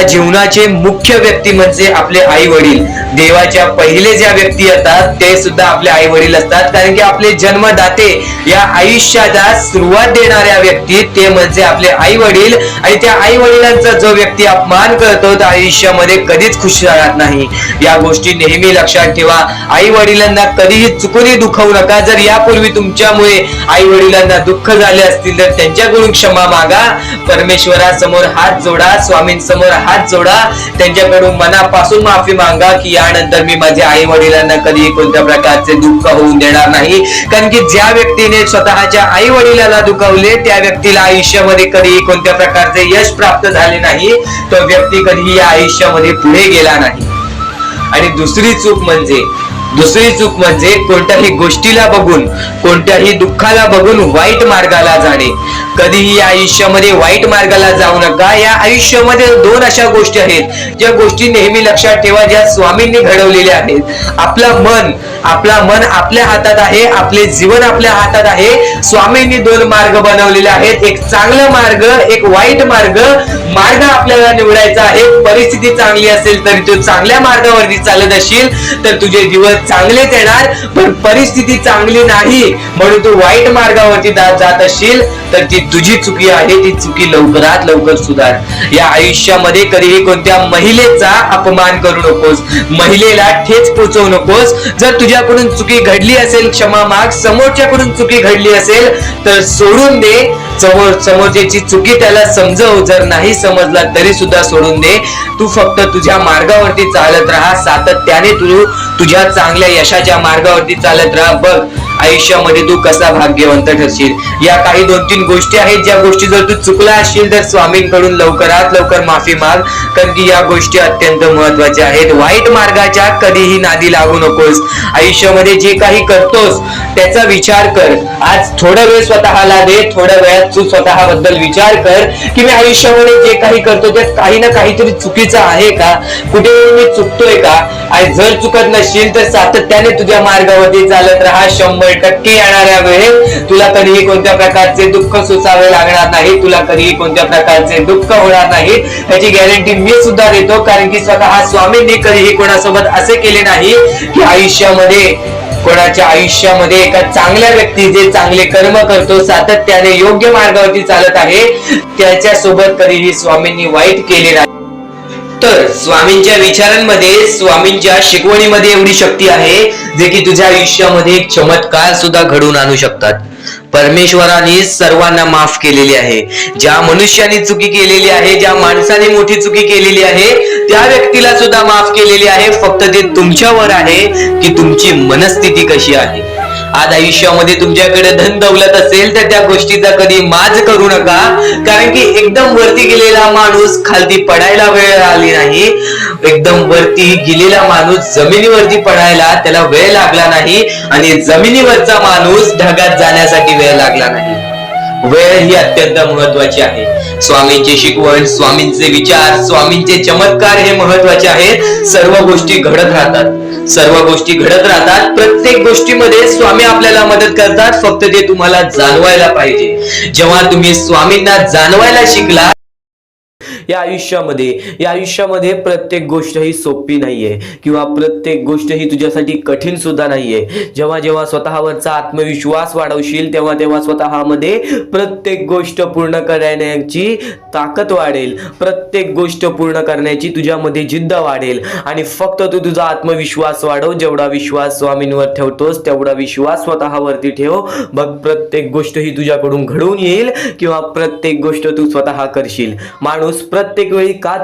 जीवनाचे मुख्य व्यक्ती म्हणजे आपले आई वडील. देवाच्या पहिले ज्या व्यक्ती येतात ते सुद्धा आपले आई वडील असतात. कारण की आपले जन्मदाते, या आयुष्याला सुरुवात देणाऱ्या व्यक्ती ते म्हणजे आपले आई वडील. आणि त्या आई वडिलांचा जो व्यक्ती अपमान करतो तो आयुष्यामध्ये कधीच खुश राहत नाही. या गोष्टी नेहमी लक्षात ठेवा. आई वडिलांना कधीही चुकूनही दुखवू नका. जर यापूर्वी तुमच्यामुळे आई वडिलांना दुःख झाले असतील तर त्यांच्याकडून क्षमा मागा. परमेश्वरासमोर हात जोडा, स्वामींसमोर हात जोडा, त्यांच्याकडून मनापासून माफी मागा की यानंतर मी माझ्या आई वडिलांना कधी कोणत्या प्रकारचे दुःख होऊन देणार नाही. कारण की ज्या व्यक्तीने स्वतःच्या आई वडिलांना दुखावले त्या व्यक्तीला आयुष्यामध्ये कधीही कोणत्या प्रकारचे यश प्राप्त झाले नाही. तो व्यक्ती कधीही या आयुष्यामध्ये पुढे गेला नाही. आणि दुसरी चूक म्हणजे कोणत्याही गोष्टीला बघून, कोणत्याही दुःखाला बघून वाईट मार्गाला जाणे. कधीही या आयुष्यामध्ये वाईट मार्गाला जाऊ नका. या आयुष्यामध्ये दोन अशा गोष्टी आहेत ज्या गोष्टी नेहमी लक्षात ठेवा, ज्या स्वामींनी घडवलेल्या आहेत. आपला मन आपल्या हातात आहे. आपले जीवन आपल्या हातात आहे. स्वामींनी दोन मार्ग बनवलेले आहेत. एक चांगला मार्ग, एक वाईट मार्ग आपल्याला निवडायचा आहे. परिस्थिती चांगली असेल तर तू चांगल्या मार्गावरती चालत असशील तर तुझे दिवस चांगलेच येणार. पण परिस्थिती चांगली नाही म्हणून तू वाईट मार्गावरती जात असशील तर ती तुझी चुकी आहे. ती चुकी लवकरात लवकर सुधार. या आयुष्यामध्ये कधीही कोणत्या महिलेचा अपमान करू नकोस. महिलेला ठेच पोचवू नकोस. जर तुझ्याकडून चुकी घडली असेल क्षमा माग. समोरच्याकडून चुकी घडली असेल तर सोडून दे. समोरच्याची चुकी त्याला समजव. जर नाही समजला तरी सुद्धा सोडून दे. तू फक्त तुझ्या मार्गावरती चालत राहा. सातत्याने तू तुझ्या चांगल्या यशाच्या मार्गावरती चालत राहा. बघ आयुष्यामध्ये तू कसा भाग्यवंत ठरशील. या काही 2-3 गोष्टी आहेत ज्या गोष्टी जर तू चुकला असशील तर स्वामींकडून लवकरात लवकर माफी माग. कारण की या गोष्टी अत्यंत महत्वाच्या आहेत. वाईट मार्गाच्या कधीही नादी लागू नकोस. आयुष्यामध्ये जे काही करतोस त्याचा विचार कर. आज थोडा वेळ स्वतःला दे. थोड्या वेळात तू स्वतःबद्दल विचार कर की मी आयुष्यामध्ये जे काही करतो त्यात काही ना काहीतरी चुकीचं आहे का? कुठे मी चुकतोय का? आणि जर चुकत नसशील तर सातत्याने तुझ्या मार्गावरती चालत राहा. 100% येणाऱ्या वेळेत तुला कधीही कोणत्या प्रकारचे दुःख सोसावे लागणार नाही. तुला कधीही कोणत्या प्रकारचे दुःख होणार नाही याची गॅरंटी मी सुद्धा देतो. कारण की स्वतः स्वामींनी कधीही कोणासोबत असे केले नाही की कोणाच्या आयुष्यामध्ये एका चांगल्या व्यक्ती जे चांगले कर्म करतो, सातत्याने योग्य मार्गावरती चालत आहे, त्याच्यासोबत कधीही स्वामींनी वाईट केले नाही. तर स्वामींच्या विचारांमध्ये, स्वामींच्या शिकवणीमध्ये एवढी शक्ती आहे जे की तुझ्या आयुष्यामध्ये एक चमत्कार सुद्धा घडवून आणू शकतात. परमेश्वराने सर्वांना माफ केलेली आहे. ज्या मनुष्याने चुकी केलेली आहे, ज्या माणसाने मोठी चुकी केलेली आहे त्या व्यक्तीला सुद्धा माफ केलेली आहे. फक्त ते तुमच्यावर आहे की तुमची मनस्थिती कशी आहे. आज आयुष्यामध्ये तुमच्याकडे धन दौलत असेल तर त्या गोष्टीचा कधी माज करू नका. कारण की एकदम वरती गेलेला माणूस खालती पडायला वेळ आली नाही. एकदम वरती गेलेला माणूस जमिनीवरती पडायला त्याला वेळ लागला नाही. आणि जमिनीवरचा माणूस ढगात जाण्यासाठी वेळ लागला नाही. वेळ ही अत्यंत महत्वाची आहे. स्वामींची शिकवण, स्वामींचे विचार, स्वामींचे चमत्कार हे महत्वाचे आहेत. सर्व गोष्टी घडत राहतात. प्रत्येक गोष्टीमध्ये स्वामी आपल्याला मदत करतात. फक्त ते तुम्हाला जाणवायला पाहिजे. जेव्हा तुम्ही स्वामींना जाणवायला शिकला या आयुष्यामध्ये प्रत्येक गोष्ट ही सोपी नाहीये किंवा प्रत्येक गोष्ट ही तुझ्यासाठी कठीण सुद्धा नाहीये. जेव्हा जेव्हा स्वतःवरचा आत्मविश्वास वाढवशील तेव्हा तेव्हा स्वतःमध्ये प्रत्येक गोष्ट पूर्ण करण्याची ताकद वाढेल, प्रत्येक गोष्ट पूर्ण करण्याची तुझ्यामध्ये जिद्द वाढेल. आणि फक्त तू तुझा आत्मविश्वास वाढव. जेवढा विश्वास स्वामींवर ठेवतोस तेवढा विश्वास स्वतःवरती ठेव. बघ प्रत्येक गोष्ट ही तुझ्याकडून घडून येईल किंवा प्रत्येक गोष्ट तू स्वतः करशील. माणूस प्रत्येक वेळी का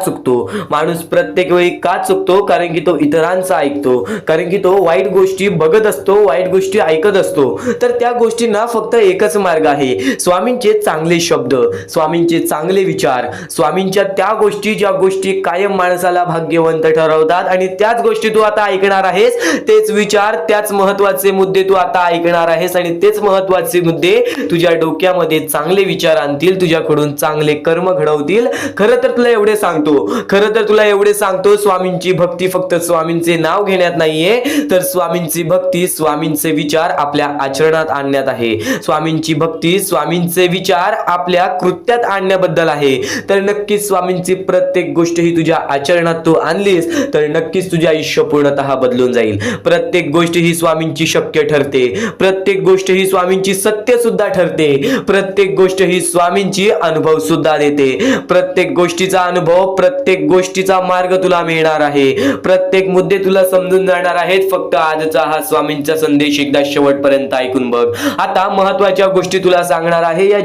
चुकतो? कारण की तो इतरांचा ऐकतो, कारण की तो वाईट गोष्टी बघत असतो, वाईट गोष्टी ऐकत असतो. तर त्या गोष्टींना फक्त एकच मार्ग आहे, स्वामींचे चांगले शब्द, स्वामींचे चांगले विचार, स्वामींच्या त्या गोष्टी ज्या गोष्टी कायम माणसाला भाग्यवंत ठरवतात. आणि त्याच गोष्टी तू आता ऐकणार आहेस, तेच विचार, त्याच महत्वाचे मुद्दे तू आता ऐकणार आहेस. आणि तेच महत्वाचे मुद्दे तुझ्या डोक्यामध्ये चांगले विचार आणतील, तुझ्याकडून चांगले कर्म घडवतील. खरं तर तुला एवढे सांगतो, स्वामींची भक्ती फक्त स्वामींचे नाव घेण्यात नाहीये, तर स्वामींची भक्ती स्वामींचे विचार आपल्या आचरणात आणण्यात आहे. स्वामींची भक्ती स्वामींचे विचार आपल्या कृत्यात आणण्याबद्दल आहे. तर नक्कीच स्वामींची प्रत्येक गोष्ट ही तुझ्या आचरणात तू आणलीस तर नक्कीच तुझे आयुष्य पूर्णतः बदलून जाईल. प्रत्येक गोष्ट ही स्वामींची शक्य ठरते, प्रत्येक गोष्ट ही स्वामींची सत्य सुद्धा ठरते, प्रत्येक गोष्ट ही स्वामींची अनुभव सुद्धा देते. प्रत्येक गोष्टीचा अनुभव, प्रत्येक गोष्टीचा मार्ग तुला मिळणार आहे, प्रत्येक मुद्दे तुला समजून जाणार आहेत. फक्त आजचा हा स्वामींचा संदेश एकदा शेवटपर्यंत ऐकून बघ. आता महत्वाच्या गोष्टी तुला सांगणार आहे. या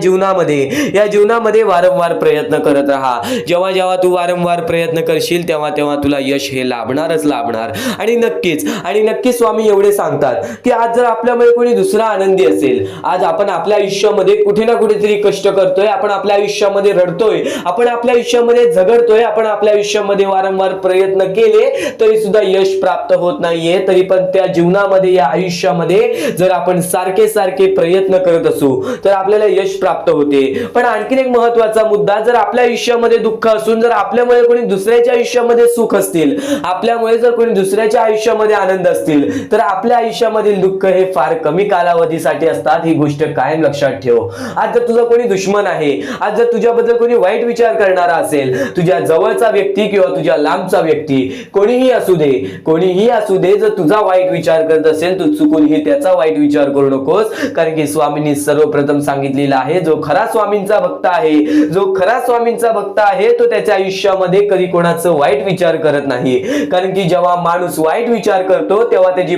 जीवनामध्ये वारंवार प्रयत्न करत राहा. जेव्हा जेव्हा तू वारंवार प्रयत्न करशील तेव्हा तेव्हा तुला यश हे लाभणारच लाभणार. आणि नक्कीच स्वामी एवढे सांगतात की आज जर आपल्यामध्ये कोणी दुसरा आनंदी असेल, आज आपण आपल्या आयुष्यामध्ये कुठे ना कुठेतरी कष्ट करतोय, आपण आपल्या आयुष्यामध्ये रडतोय, आपण आपल्या आयुष्यामध्ये झगडतोय, आपण आपल्या आयुष्यामध्ये वारंवार प्रयत्न केले तरी सुद्धा यश प्राप्त होत नाहीये, तरी पण त्या जीवनामध्ये, या आयुष्यामध्ये जर आपण सारखे प्रयत्न करत असू तर आपल्याला यश प्राप्त होते. पण आणखीन एक महत्वाचा मुद्दा, जर आपल्या आयुष्यामध्ये दुःख असून जर आपल्यामुळे कोणी दुसऱ्याच्या आयुष्यामध्ये सुख असतील, आपल्यामुळे जर कोणी दुसऱ्याच्या आयुष्यामध्ये आनंद असतील तर आपल्या आयुष्यामधील दुःख हे फार कमी कालावधीसाठी असतात. ही गोष्ट कायम लक्षात ठेव. आज जर तुझा कोणी दुश्मन आहे, आज जर तुझ्याबद्दल कोणी वाईट विचार करणारा असेल, तुझ्या जवळचा व्यक्ती किंवा तुझ्या लांबचा व्यक्ती, कोणीही असू दे, जर तुझा वाईट विचार करत असेल तू चुकूनही त्याचा वाईट विचार करू नकोस. कारण की स्वामींनी सर्वप्रथम सांगितलेलं आहे, जो खरा स्वामींचा भक्त आहे तो त्याच्या आयुष्यामध्ये कधी कोणाचं वाईट विचार करत नाही. कारण की जेव्हा माणूस वाईट विचार करतो तेव्हा त्याची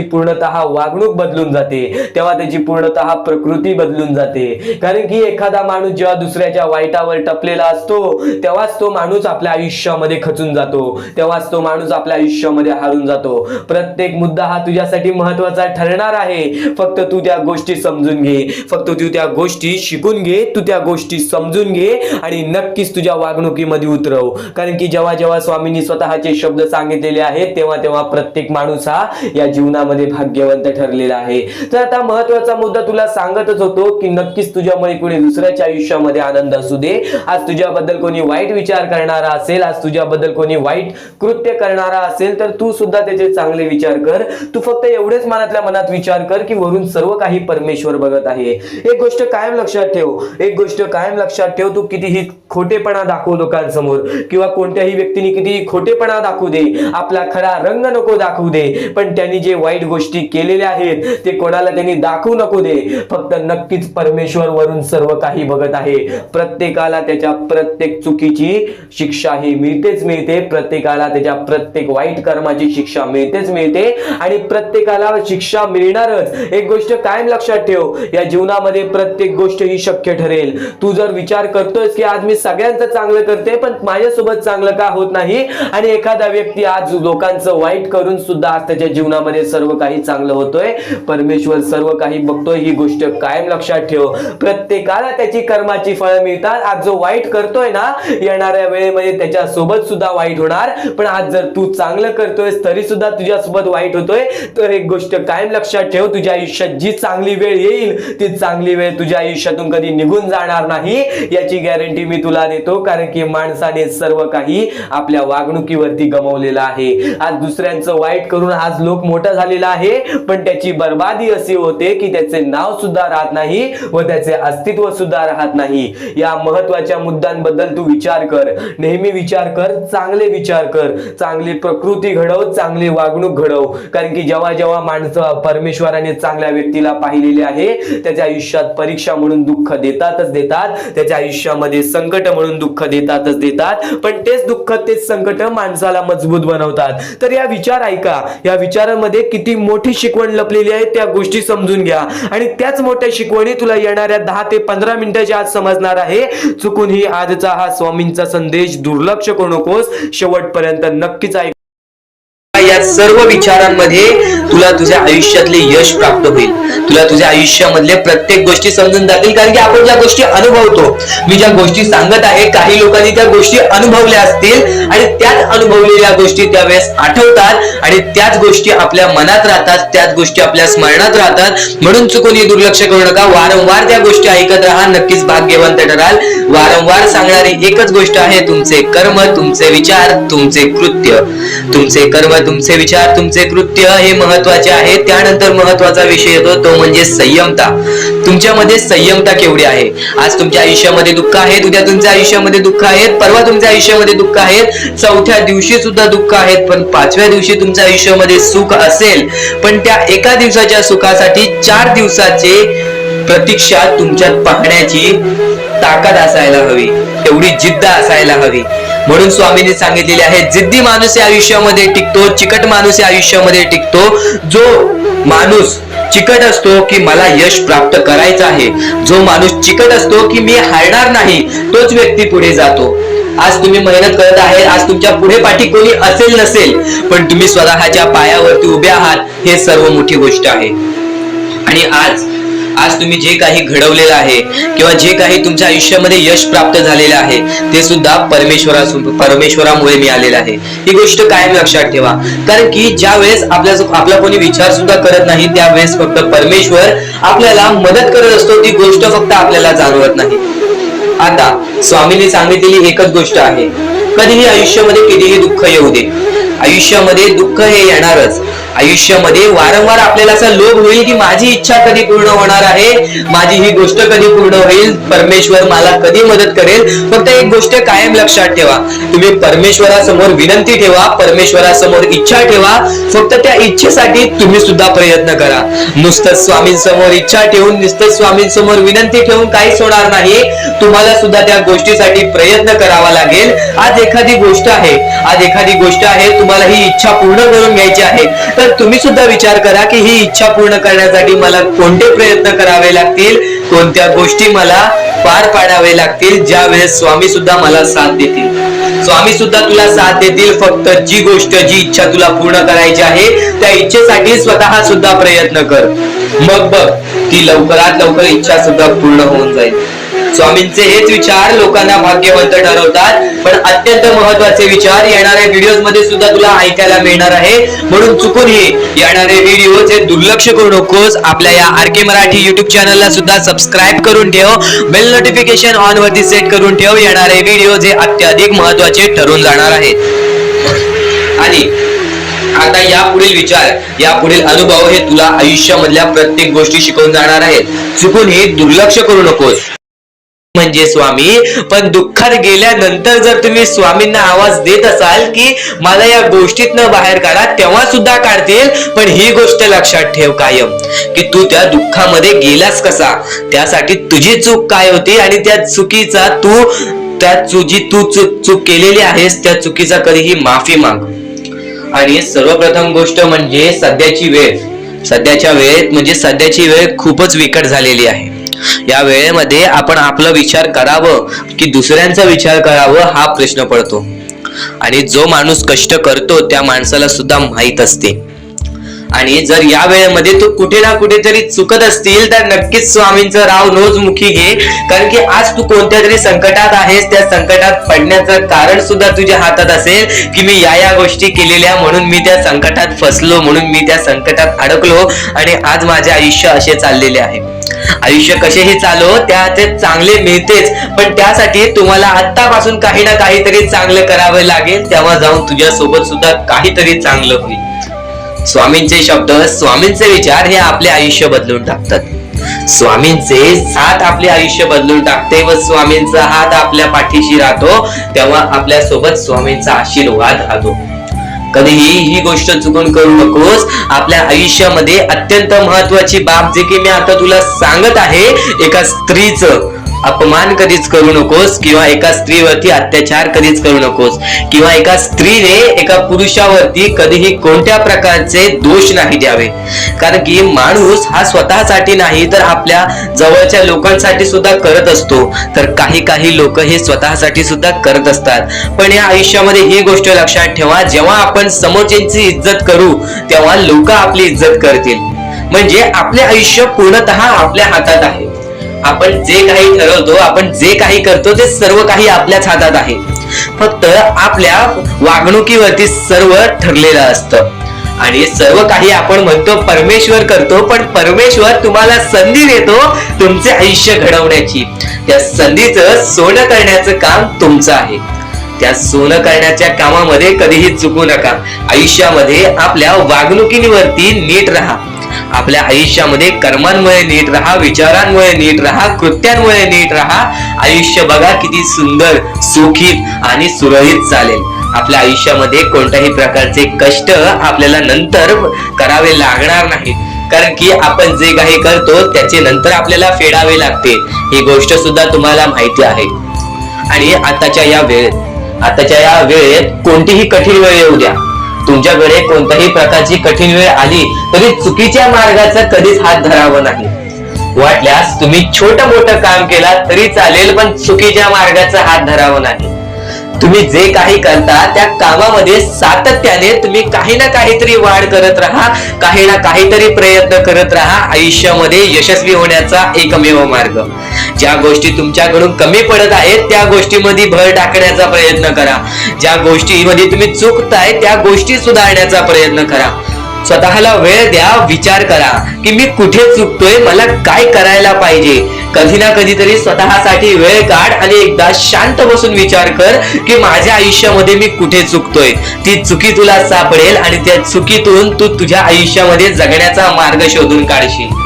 पूर्णतः वागणूक बदलून जाते, तेव्हा त्याची पूर्णतः प्रकृती बदलून जाते. कारण की एखादा माणूस जेव्हा दुसऱ्याच्या वाईटावर टपलेला असतो तेव्हाच तो माणूस आपल्या आयुष्यामध्ये खचून जातो, तेव्हाच तो माणूस आपल्या आयुष्यामध्ये हारून जातो. प्रत्येक मुद्दा हा तुझ्यासाठी महत्वाचा ठरणार आहे. फक्त तू त्या गोष्टी समजून घे, फक्त तू त्या गोष्टी शिकून घे, तू त्या गोष्टी समजून घे आणि नक्कीच तुझ्या वागणुकीमध्ये उतरव. कारण की जेव्हा जेव्हा स्वामींनी स्वतःचे शब्द सांगितलेले आहेत तेव्हा तेव्हा प्रत्येक माणूस हा या जीवनामध्ये भाग्यवंत ठरलेला आहे. तर आता महत्वाचा मुद्दा तुला सांगतच होतो की नक्कीच तुझ्यामुळे कोणी दुसऱ्याच्या आयुष्यामध्ये आनंद असू दे, आज तुझ्याबद्दल कोणी वाईट विचार करणारा असेल, आज तुझ्याबद्दल कोणी वाईट कृत्य करणारा असेल तर तू सुद्धा त्याचे चांगले विचार कर. तू फक्त एवढेच मनातल्या मनात विचार कर की वरून सर्व काही परमेश्वर बघत आहे. एक गोष्ट कायम लक्षात ठेव, तू कितीही खोटेपणा दाखव लोकांसमोर किंवा कोणत्याही व्यक्तीने कितीही खोटेपणा दाखवू दे, आपला खरा रंग नको दाखवू दे, पण त्यांनी जे वाईट गोष्टी केलेल्या आहेत ते कोणाला त्यांनी दाखवू नको दे. फक्त नक्कीच परमेश्वर वरून सर्व काही बघत आहे. प्रत्येकाला त्याच्या प्रत्येक चुकीची शिक्षा ही मिळते, प्रत्येकाला त्याच्या प्रत्येक वाईट कर्माची शिक्षा मिळते आणि प्रत्येकाला शिक्षा मिळणारच. एक गोष्ट कायम लक्षात ठेव, या जीवनामध्ये प्रत्येक गोष्ट ही शक्य ठरेल. तू जर विचार करतोयस की आज मी सगळ्यांचं चांगलं करते पण माझ्यासोबत चांगलं का होत नाही, आणि एखादा व्यक्ती आज लोकांचं वाईट करून सुद्धा आज त्याच्या जीवनामध्ये सर्व काही चांगलं होतोय, परमेश्वर सर्व काही बघतोय. ही गोष्ट कायम लक्षात ठेव. प्रत्येकाला त्याची कर्माची फळं मिळतात. आज जो वाईट करतोय ना, येणाऱ्या वेळेमध्ये त्याच्या सोबत सुद्धा वाईट होणार. पण आज जर तू चांगलं करतोयस तरी सुद्धा तुझ्या सोबत वाईट होतोय, तर एक गोष्ट कायम लक्षात ठेव, तुझ्या आयुष्यात जी चांगली वेळ येईल ती चांगली वेळ तुझ्या आयुष्यातून कधी निघून जाणार नाही, याची गॅरंटी मी तुला देतो. कारण की माणसाने सर्व काही आपल्या वागणुकीवरती गमावलेलं आहे. आज दुसऱ्यांचं वाईट करून आज लोक मोठा झालेला आहे, पण त्याची बर्बादी अशी होते की त्याचे नाव सुद्धा राहत नाही व त्याचे अस्तित्व सुद्धा राहत नाही. या महत्वाच्या मुद्द्यांबद्दल तू विचार कर, नेहमी विचार कर, चांगले विचार कर, चांगली प्रकृती घडव, चांगली वागणूक घडव. कारण की जेव्हा जेव्हा माणसं परमेश्वराने चांगल्या व्यक्तीला पाहिलेले आहे त्याच्या आयुष्यात परीक्षा म्हणून दुःख देतातच देतात, त्याच्या आयुष्यामध्ये संकट म्हणून दुःख देतातच देतात, पण तेच दुःख तेच संकट माणसाला मजबूत बनवतात. तर या विचार ऐका, या विचारामध्ये किती मोठी शिकवण लपलेली आहे त्या गोष्टी समजून घ्या आणि त्याच मोठ्या शिकवणी तुला येणाऱ्या 10 ते 15 मिनिटाच्या आत समजणार आहे. चुकूनही आजचा हा स्वामींचा संदेश दुर्लक्ष करू नकोस, शेवटपर्यंत नक्कीच ऐक. या सर्व विचारांमध्ये तुला तुझ्या आयुष्यातले यश प्राप्त होईल, तुला तुझ्या आयुष्यामधले प्रत्येक गोष्टी समजून जातील. कारण की आपण ज्या गोष्टी अनुभवतो, मी ज्या गोष्टी सांगत आहे काही लोकांनी त्या गोष्टी अनुभवल्या असतील आणि त्याच अनुभवलेल्या गोष्टी त्यावेळेस आठवतात आणि त्याच गोष्टी आपल्या मनात राहतात, त्याच गोष्टी आपल्या स्मरणात राहतात. म्हणून चुकून दुर्लक्ष करू नका, वारंवार त्या गोष्टी ऐकत राहा, नक्कीच भाग्यवंत ठराल. वारंवार सांगणारी एकच गोष्ट आहे, तुमचे कर्म, तुमचे विचार, तुमचे कृत्य. तुमचे कर्म, तुमचे विचार, तुमचे कृत्य हे महत्वाचे आहे. त्यानंतर महत्वाचा विषय येतो तो म्हणजे संयमता. तुमच्यामध्ये संयमता केवढी आहे? आज तुमच्या आयुष्यामध्ये दुःख आहे, उद्या तुमच्या आयुष्यामध्ये दुःख आहेत, परवा तुमच्या आयुष्यामध्ये दुःख आहेत, चौथ्या दिवशी सुद्धा दुःख आहेत, पण 5व्या दिवशी तुमच्या आयुष्यामध्ये सुख असेल. पण त्या एका दिवसाच्या सुखासाठी 4 दिवसाचे प्रतीक्षा तुमच्यात पाहण्याची ताकद असायला हवी, तेवढी जिद्द असायला हवी. म्हणून स्वामींनी सांगितलेले आहे, जिद्दी माणूस या आयुष्यामध्ये टिकतो, चिकट माणूस या आयुष्यामध्ये टिकतो. जो माणूस चिकट असतो की मला यश प्राप्त करायचं आहे, जो माणूस चिकट असतो की मी हारणार नाही, तोच व्यक्ती पुढे जातो. आज तुम्ही मेहनत करत आहे, आज तुमच्या पुढे पाठी कोणी असेल नसेल, पण तुम्ही स्वतःच्या पायावरती उभे आहात, हे सर्व मोठी गोष्ट आहे. आणि आज तुम्ही जे काही घडवलेलं आहे किंवा जे काही तुमच्या आयुष्यामध्ये यश प्राप्त झालेलं आहे ते सुद्धा परमेश्वरामुळे मिळालेलं आहे. ही गोष्ट कायम लक्षात ठेवा. कारण की ज्या वेळेस आपला कोणी विचार सुद्धा करत नाही त्यावेळेस फक्त परमेश्वर आपल्याला मदत करत असतो, ती गोष्ट फक्त आपल्याला जाणवत नाही. आता स्वामींनी सांगितलेली एकच गोष्ट आहे, कधीही आयुष्यामध्ये कितीही दुःख येऊ दे, आयुष्यामध्ये दुःख हे येणारच. आयुष्यामध्ये वारंवार आपल्याला असा लोभ होईल की माझी इच्छा कधी पूर्ण होणार आहे, माझी ही गोष्ट कधी पूर्ण होईल, परमेश्वर मला कधी मदत करेल. फक्त एक गोष्ट कायम लक्षात ठेवा, तुम्ही परमेश्वरासमोर विनंती ठेवा, परमेश्वरासमोर इच्छा ठेवा. फक्त त्या इच्छेसाठी तुम्ही सुद्धा प्रयत्न करा. नुसतं स्वामींसमोर इच्छा ठेवून, नुसतं स्वामींसमोर विनंती ठेवून काहीच होणार नाही. तुम्हाला सुद्धा त्या गोष्टीसाठी प्रयत्न करावा लागेल. आज एखादी गोष्ट आहे, तुम्हाला ही इच्छा पूर्ण करून घ्यायची आहे, तर तुम्ही सुद्धा विचार करा की ही इच्छा पूर्ण करण्यासाठी मला कोणते प्रयत्न करावे लागतील, कोणत्या गोष्टी मला पार पाडावे लागतील, ज्या वेळेस स्वामी सुद्धा मला साथ देतील. स्वामी सुद्धा तुला साथ देतील. फक्त जी इच्छा तुला पूर्ण करायची आहे त्या इच्छेसाठी स्वतः सुद्धा प्रयत्न कर, मग बघ ती लवकरात लवकर इच्छा सुद्धा पूर्ण होऊन जाईल. स्वामींचे हेच विचार लोकांना भाग्यवंत ठरवतात. पण अत्यंत महत्वाचे विचार येणाऱ्या व्हिडिओज मध्ये सुद्धा तुला ऐकायला मिळणार आहे. म्हणून चुकूनही येणारे व्हिडिओ हे दुर्लक्ष करू नकोस. आपल्या या RK मराठी युट्यूब चॅनलला सुद्धा सबस्क्राईब करून ठेव, बेल नोटिफिकेशन ऑन वरती सेट करून ठेव. येणारे व्हिडिओ हे अत्याधिक महत्वाचे ठरून जाणार आहेत. आणि आता यापुढील विचार, यापुढील अनुभव हे तुला आयुष्यामधल्या प्रत्येक गोष्टी शिकवून जाणार आहेत. चुकूनही दुर्लक्ष करू नकोस. म्हणजे स्वामी, पण दुःखात गेल्यानंतर जर तुम्ही स्वामींना आवाज देत असाल की मला या गोष्टीतनं बाहेर काढा, तेव्हा सुद्धा काढतील. पण ही गोष्ट लक्षात ठेव कायम की तू त्या दुःखामध्ये गेलास कसा, त्यासाठी तुझी चूक काय होती आणि त्या चुकीचा चूक केलेली आहेस त्या चुकीचा कधीही माफी माग. आणि सर्वप्रथम गोष्ट म्हणजे सध्याची वेळ खूपच विकट झालेली आहे. या वेळेमध्ये आपण आपला विचार करावं की दुसऱ्यांचा विचार करावं हा प्रश्न पडतो. आणि जो माणूस कष्ट करतो त्या माणसाला सुद्धा माहित असते. आणि जर या वेळेमध्ये तू कुठे ना कुठेतरी चुकत असतील तर नक्कीच स्वामींचं राव नोजमुखी घे. कारण की आज तू कोणत्या तरी संकटात आहेस, त्या संकटात पडण्याचं कारण सुद्धा तुझ्या हातात असेल की मी या गोष्टी केलेल्या म्हणून मी त्या संकटात फसलो, म्हणून मी त्या संकटात अडकलो आणि आज माझे आयुष्य असे चाललेले आहे. आयुष्य कसेही चालो त्याचे चांगले मिळतेच, पण त्यासाठी तुम्हाला आतापासून काही ना काहीतरी चांगलं करावं लागेल. तेव्हा जाऊन तुझ्या सोबत सुद्धा काहीतरी चांगलं होईल. स्वामींचे शब्द, स्वामींचे विचार हे आपले आयुष्य बदलून टाकतात. स्वामींचे साथ आपले आयुष्य बदलून टाकते व स्वामींचा हात आपल्या पाठीशी राहतो, तेव्हा आपल्या सोबत स्वामींचा आशीर्वाद राहतो. कधीही ही गोष्ट चुकून करू नकोस. आपल्या आयुष्यामध्ये अत्यंत महत्वाची बाब जे की मी आता तुला सांगत आहे, एका स्त्रीचं अपमान कधीच करू नकोस किंवा एका स्त्रीवरती अत्याचार कधीच करू नकोस किंवा एका स्त्रीने एका पुरुषावरती कधीही कोणत्या प्रकारचे दोष नाही द्यावे. कारण की माणूस हा स्वतःसाठी नाही तर आपल्या जवळच्या लोकांसाठी सुद्धा करत असतो. तर काही लोक हे स्वतःसाठी सुद्धा करत असतात. पण या आयुष्यामध्ये ही गोष्ट लक्षात ठेवा, जेव्हा आपण समोरच्यांची इज्जत करू तेव्हा लोक आपली इज्जत करतील. म्हणजे आपले आयुष्य पूर्णतः आपल्या हातात आहे. आपण जे काही ठरवतो, आपण जे काही करतो ते सर्व काही आपल्याच हातात आहे. फक्त आपल्या वागणुकीवरती सर्व ठरलेलं असतं आणि सर्व काही आपण म्हणतो परमेश्वर करतो, पण परमेश्वर तुम्हाला संधी देतो तुमचे आयुष्य घडवण्याची. त्या संधीचं सोनं करण्याचं काम तुमचं आहे. त्या सोनं करण्याच्या कामामध्ये कधीही चुकू नका. आयुष्यामध्ये आपल्या वागणुकीवरती नीट राहा. आपल्या आयुष्यामध्ये कर्मांमुळे नीट राहा, विचारांमुळे नीट राहा, कृत्यांमुळे नीट राहा. आयुष्य बघा किती सुंदर, सुखीत आणि सुरळीत चालेल. आपल्या आयुष्यामध्ये कोणत्याही प्रकारचे कष्ट आपल्याला नंतर करावे लागणार नाहीत. कारण की आपण जे काही करतो त्याचे नंतर आपल्याला फेडावे लागते. ही गोष्ट सुद्धा तुम्हाला माहिती आहे. आणि आताच्या या वेळेत कोणतीही कठीण वेळ येऊ द्या, तुमच्याकडे कोणत्याही प्रकारची कठीण वेळ आली तरी चुकीच्या मार्गाचा कधीच हात धरावा नाही. वाटल्यास तुम्ही छोटं मोठं काम केला तरी चालेल, पण चुकीच्या मार्गाचा हात धरावा नाही. तुम्ही जे काही करता त्या कामामध्ये सातत्याने तुम्ही काही ना काहीतरी वाढ करत राहा, काही ना काहीतरी प्रयत्न करत राहा. आयुष्यामध्ये यशस्वी होण्याचा एकमेव मार्ग. ज्या गोष्टी तुमच्याकडून कमी पडत आहेत त्या गोष्टीमध्ये भर टाकण्याचा प्रयत्न करा. ज्या गोष्टीमध्ये तुम्ही चुकताय त्या गोष्टी सुधारण्याचा प्रयत्न करा. स्वतःला वेळ द्या, विचार करा की मी कुठे चुकतोय, मला काय करायला पाहिजे. कधी ना कधीतरी स्वतःसाठी वेळ काढ आणि एकदा शांत बसून विचार कर की माझ्या आयुष्यामध्ये मी कुठे चुकतोय. ती चुकी तुला सापडेल आणि त्या चुकीतून तू तुझ्या आयुष्यामध्ये जगण्याचा मार्ग शोधून काढशील.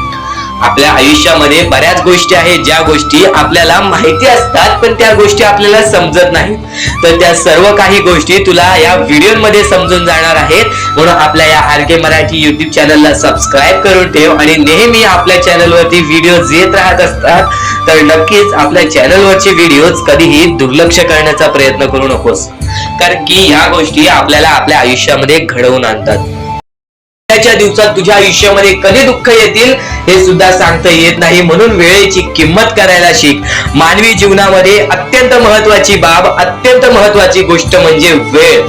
आपल्या आयुष्यामध्ये बऱ्याच गोष्टी आहेत ज्या गोष्टी आपल्याला माहिती असतात पण त्या गोष्टी आपल्याला समजत नाहीत. तर त्या सर्व काही गोष्टी तुला या व्हिडिओमध्ये समजून जाणार आहेत. म्हणून आपल्या या RK मराठी YouTube चॅनलला सबस्क्राईब करून ठेव आणि नेहमी आपल्या चॅनलवरती व्हिडिओज येत राहत असतात. तर नक्कीच आपल्या चॅनलवरचे व्हिडिओज कधीही दुर्लक्ष करण्याचा प्रयत्न करू नकोस. कारण की या गोष्टी आपल्याला आपल्या आयुष्यामध्ये घडवून आणतात. च्या दिवसात तुझ्या आयुष्यामध्ये कधी दुःख येतील हे सुद्धा सांगता येत नाही. म्हणून वेळेची किंमत करायला शिक. मानवी जीवनामध्ये अत्यंत महत्वाची बाब, अत्यंत महत्वाची गोष्ट म्हणजे वेळ.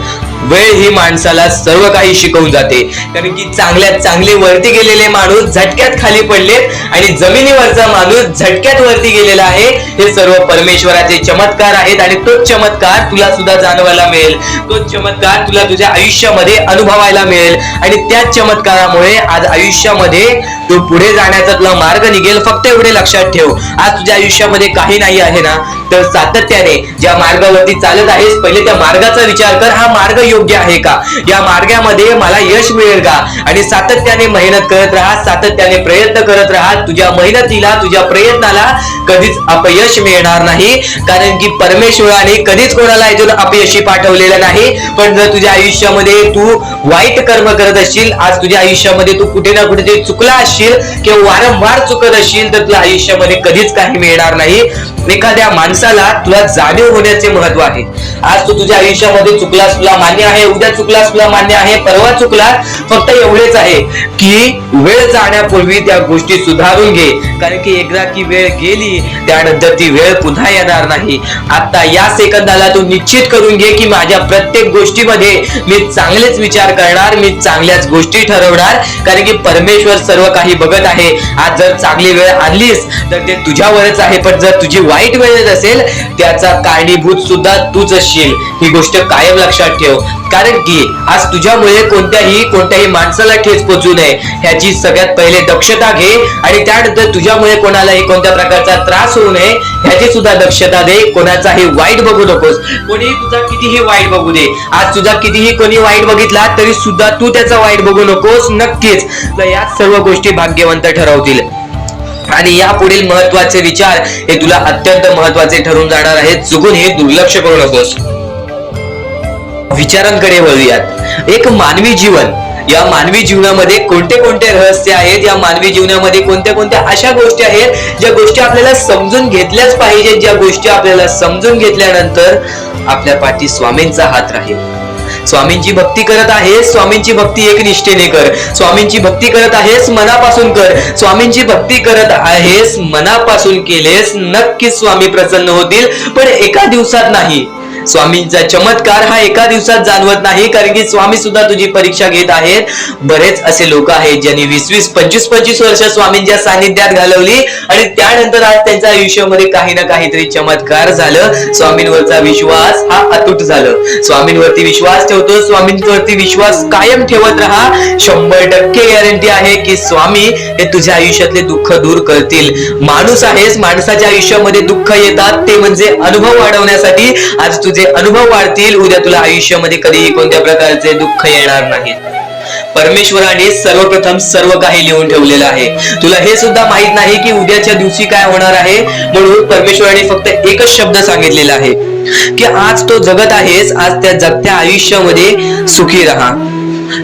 वेळ ही माणसाला सर्व काही शिकवून जाते. कारण की चांगल्यात चांगले वरती गेलेले माणूस झटक्यात खाली पडलेत आणि जमिनीवरचा माणूस झटक्यात वरती गेलेला आहे. हे सर्व परमेश्वराचे चमत्कार आहेत आणि तोच चमत्कार तुला सुद्धा जाणवायला मिळेल. तोच चमत्कार तुला तुझ्या आयुष्यामध्ये अनुभवायला मिळेल आणि त्याच चमत्कारामुळे आज आयुष्यामध्ये तू पुढे जाण्याचा तुला मार्ग निघेल. फक्त एवढे लक्षात ठेव, आज तुझ्या आयुष्यामध्ये काही नाही आहे ना, तर सातत्याने ज्या मार्गावरती चालत आहेस पहिले त्या मार्गाचा विचार कर. हा मार्ग योग्य आहे का? या मार्गामध्ये मला यश मिळेल का? आणि सातत्याने मेहनत करत राहा, सातत्याने प्रयत्न करत राहा. तुझ्या मेहनतीला, तुझ्या प्रयत्नाला कधीच अपयश मिळणार नाही. कारण की परमेश्वराने कधीच कोणाला इथून अपयशी पाठवलेलं नाही. पण जर तुझ्या आयुष्यामध्ये तू वाईट कर्म करत असशील, आज तुझ्या आयुष्यामध्ये तू कुठे ना कुठे चुकला असशील किंवा वारंवार चुकत असशील तर तुला आयुष्यामध्ये कधीच काही मिळणार नाही. एखाद्या माणसाला तुला जाणीव होण्याचे महत्व आहे. आज तू तुझ्या आयुष्यामध्ये चुकलास, तुला मान्य आहे. उद्या चुकलास, तुला मान्य आहे. परवा चुकलास, फक्त एवढेच आहे की वेळ जाण्यापूर्वी त्या गोष्टी सुधारून घे. कारण की एकदा की वेळ गेली त्यानंतर ती वेळ पुन्हा येणार नाही. आता या सेकंदाला तू निश्चित करून घे की माझ्या प्रत्येक गोष्टीमध्ये मी चांगलेच विचार करणार, मी चांगल्याच गोष्टी ठरवणार. कारण की परमेश्वर सर्व काही बघत आहे. आज जर चांगली वेळ आणलीस तर ते तुझ्यावरच आहे, पण जर तुझी वाईट वेळ येत असेल त्याचा कारणीभूत सुद्धा तूच असशील. ही गोष्ट कायम लक्षात ठेव. कारण की आज तुझ्यामुळे कोणत्याही माणसाला ठेच पोचू नये ह्याची सगळ्यात पहिले दक्षता घे आणि त्यानंतर तुझ्यामुळे कोणालाही कोणत्या प्रकारचा त्रास होऊ नये ह्याची सुद्धा दक्षता दे. कोणाचाही वाईट बघू नकोस. कोणीही तुझा कितीही वाईट बघू दे. आज तुझा कितीही कोणी वाईट बघितला तरी सुद्धा तू त्याचा वाईट बघू नकोस. नक्कीच या सर्व गोष्टी भाग्यवंत ठरवतील. आणि या पुढील महत्वाचे विचार हे तुला अत्यंत महत्वाचे ठरून जाणार आहेत. चुकून हे दुर्लक्ष करू नकोस. विचारांकडे वळूयात. एक मानवी जीवन, या मानवी जीवनामध्ये कोणते कोणते रहस्य आहेत, या मानवी जीवनामध्ये कोणत्या कोणत्या अशा गोष्टी आहेत ज्या गोष्टी आपल्याला समजून घेतल्याच पाहिजेत, ज्या गोष्टी आपल्याला समजून घेतल्यानंतर आपल्या पाठी स्वामींचा हात राहील. स्वामींची भक्ती करत आहेस, स्वामींची भक्ती एक निष्ठेने कर. स्वामींची भक्ती करत आहेस, मनापासून कर. स्वामींची भक्ती करत आहेस, मनापासून केलेस, नक्कीच स्वामी प्रसन्न होतील, पण एका दिवसात नाही. स्वामींचा चमत्कार हा एका दिवसात जाणवत नाही, कारण की स्वामी सुद्धा तुझी परीक्षा घेत आहेत. बरेच असे लोक आहेत ज्यांनी 20-20, 25-25 वर्ष स्वामींच्या सानिध्यात घालवली आणि त्यानंतर आज त्यांच्या आयुष्यामध्ये काही ना काहीतरी चमत्कार झालं. स्वामींवरचा विश्वास हा अतूट झालं. स्वामींवरती विश्वास ठेवतो, स्वामींवरती विश्वास कायम ठेवत राहा. 100% गॅरंटी आहे की स्वामी हे तुझ्या आयुष्यातले दुःख दूर करतील. माणूस आहेस, माणसाच्या आयुष्यामध्ये दुःख येतात, ते म्हणजे अनुभव वाढवण्यासाठी. आज तुझे अनुभव वाढतील, उद्या तुला आयुष्यामध्ये कधीही कोणत्या प्रकारचे दुःख येणार नाहीत. परमेश्वराने सर्वप्रथम सर्व काही लिहून ठेवलेलं आहे. तुला हे सुद्धा माहित नाही की उद्याच्या दिवशी काय होणार आहे, म्हणून परमेश्वराने फक्त एकच शब्द सांगितलेला आहे की आज तो जगत आहेस, आज त्या जगत्या आयुष्यामध्ये सुखी राहा.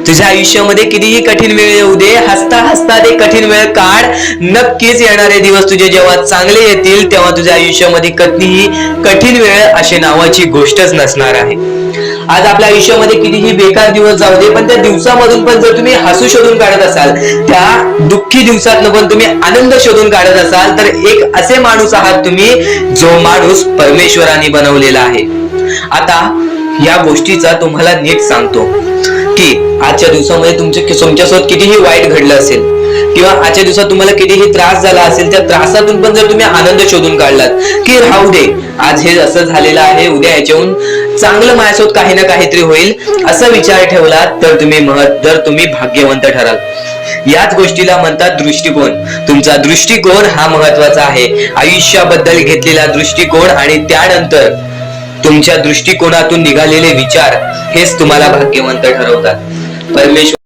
तुझ्या आयुष्यामध्ये कितीही कठीण वेळ येऊ दे, हसता हसता ते कठीण वेळ काढ. नक्कीच येणारे दिवस तुझे जेव्हा चांगले येतील तेव्हा तुझ्या आयुष्यामध्ये कधीही कठीण वेळ अशी नावाची गोष्टच नसणार आहे. आज आपल्या आयुष्यामध्ये कितीही बेकार दिवस जाऊ दे, पण त्या दिवसामधून पण जर तुम्ही हसू शोधून काढत असाल, त्या दुःखी दिवसातनं पण तुम्ही आनंद शोधून काढत असाल, तर एक असे माणूस आहात तुम्ही जो माणूस परमेश्वराने बनवलेला आहे. आता या गोष्टीचा तुम्हाला नीट सांगतो की आजच्या दिवसामध्ये तुमच्यासोबत कितीही वाईट घडलं असेल किंवा आजच्या दिवसात तुम्हाला कितीही त्रास झाला असेल, त्या त्रासातून पण जर तुम्ही आनंद शोधून काढलात की राहू दे, आज हे असं झालेलं आहे, उद्या याच्याहून चांगलं माझ्यासोबत काही ना काहीतरी होईल, असा विचार ठेवलात तर तुम्ही भाग्यवंत ठराल. याच गोष्टीला म्हणतात दृष्टिकोन. तुमचा दृष्टिकोन हा महत्वाचा आहे. आयुष्याबद्दल घेतलेला दृष्टिकोन आणि त्यानंतर तुमच्या दृष्टिकोनातून निघालेले विचार हेच तुम्हाला भाग्यवंत ठरवतात. परमेश्वर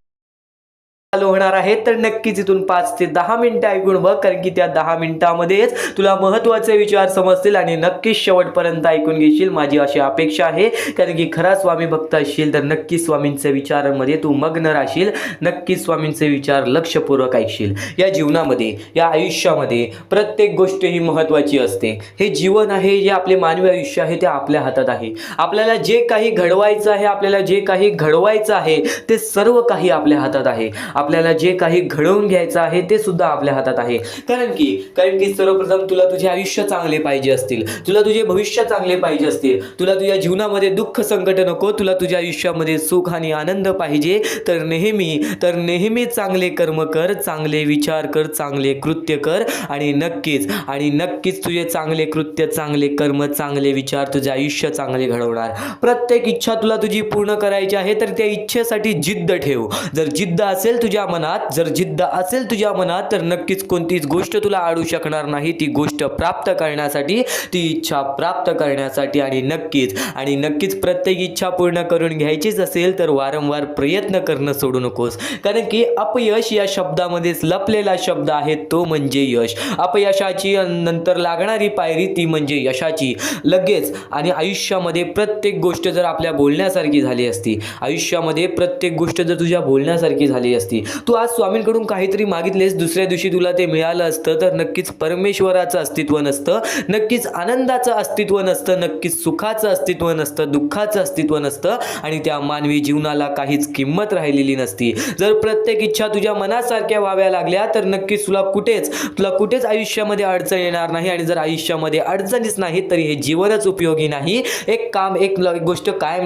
चालू होणार आहे तर नक्कीच इथून 5 ते 10 मिनिटं ऐकून बघ, कारण की त्या 10 मिनिटांमध्येच तुला महत्त्वाचे विचार समजतील आणि नक्कीच शेवटपर्यंत ऐकून घेशील, माझी अशी अपेक्षा आहे. कारण की खरा स्वामी भक्त असशील तर नक्कीच स्वामींचे विचारांमध्ये तू मग्न राहशील, नक्कीच स्वामींचे विचार लक्षपूर्वक ऐकशील. या जीवनामध्ये, या आयुष्यामध्ये प्रत्येक गोष्ट ही महत्त्वाची असते. हे जीवन आहे, जे आपले मानवी आयुष्य आहे ते आपल्या हातात आहे. आपल्याला जे काही घडवायचं आहे, आपल्याला जे काही घडवायचं आहे ते सर्व काही आपल्या हातात आहे. आपल्याला जे काही घडवून घ्यायचं आहे ते सुद्धा आपल्या हातात आहे. कारण की सर्वप्रथम तुला तुझे आयुष्य चांगले पाहिजे असतील, तुला तुझे भविष्य चांगले पाहिजे असतील, तुला तुझ्या जीवनामध्ये दुःख संकट नको, तुला तुझ्या आयुष्यामध्ये सुख आणि आनंद पाहिजे, तर नेहमी चांगले कर्म कर, चांगले विचार कर, चांगले कृत्य कर आणि नक्कीच तुझे चांगले कृत्य, चांगले कर्म, चांगले विचार तुझे आयुष्य चांगले घडवणार. प्रत्येक इच्छा तुला तुझी पूर्ण करायची आहे तर त्या इच्छेसाठी जिद्द ठेव. जर जिद्द असेल तुझ्या मनात तर नक्कीच कोणतीच गोष्ट तुला अडू शकणार नाही. ती गोष्ट प्राप्त करण्यासाठी, ती इच्छा प्राप्त करण्यासाठी आणि नक्कीच प्रत्येक इच्छा पूर्ण करून घ्यायचीच असेल तर वारंवार प्रयत्न करणं सोडू नकोस. कारण की अपयश या शब्दामध्येच लपलेला शब्द आहे, तो म्हणजे यश. अपयशाची नंतर लागणारी पायरी ती म्हणजे यशाची. लगेच आणि आयुष्यामध्ये प्रत्येक गोष्ट जर आपल्या बोलण्यासारखी झाली असती, आयुष्यामध्ये प्रत्येक गोष्ट जर तुझ्या बोलण्यासारखी झाली असती, तू आज स्वामींकडून काहीतरी मागितलेस, दुसऱ्या दिवशी तुला ते मिळालं असतं, तर नक्कीच परमेश्वराचं अस्तित्व नसतं, नक्कीच आनंदाचं अस्तित्व नसतं, नक्कीच सुखाचं अस्तित्व नसतं, दुःखाचं अस्तित्व नसतं आणि त्या मानवी जीवनाला काहीच किंमत राहिलेली नसती. जर प्रत्येक इच्छा तुझ्या मनासारख्या व्हाव्या लागल्या तर नक्कीच तुला कुठेच आयुष्यामध्ये अडचण येणार नाही. आणि जर आयुष्यामध्ये अडचणीच नाही तरी हे जीवनच उपयोगी नाही. एक गोष्ट कायम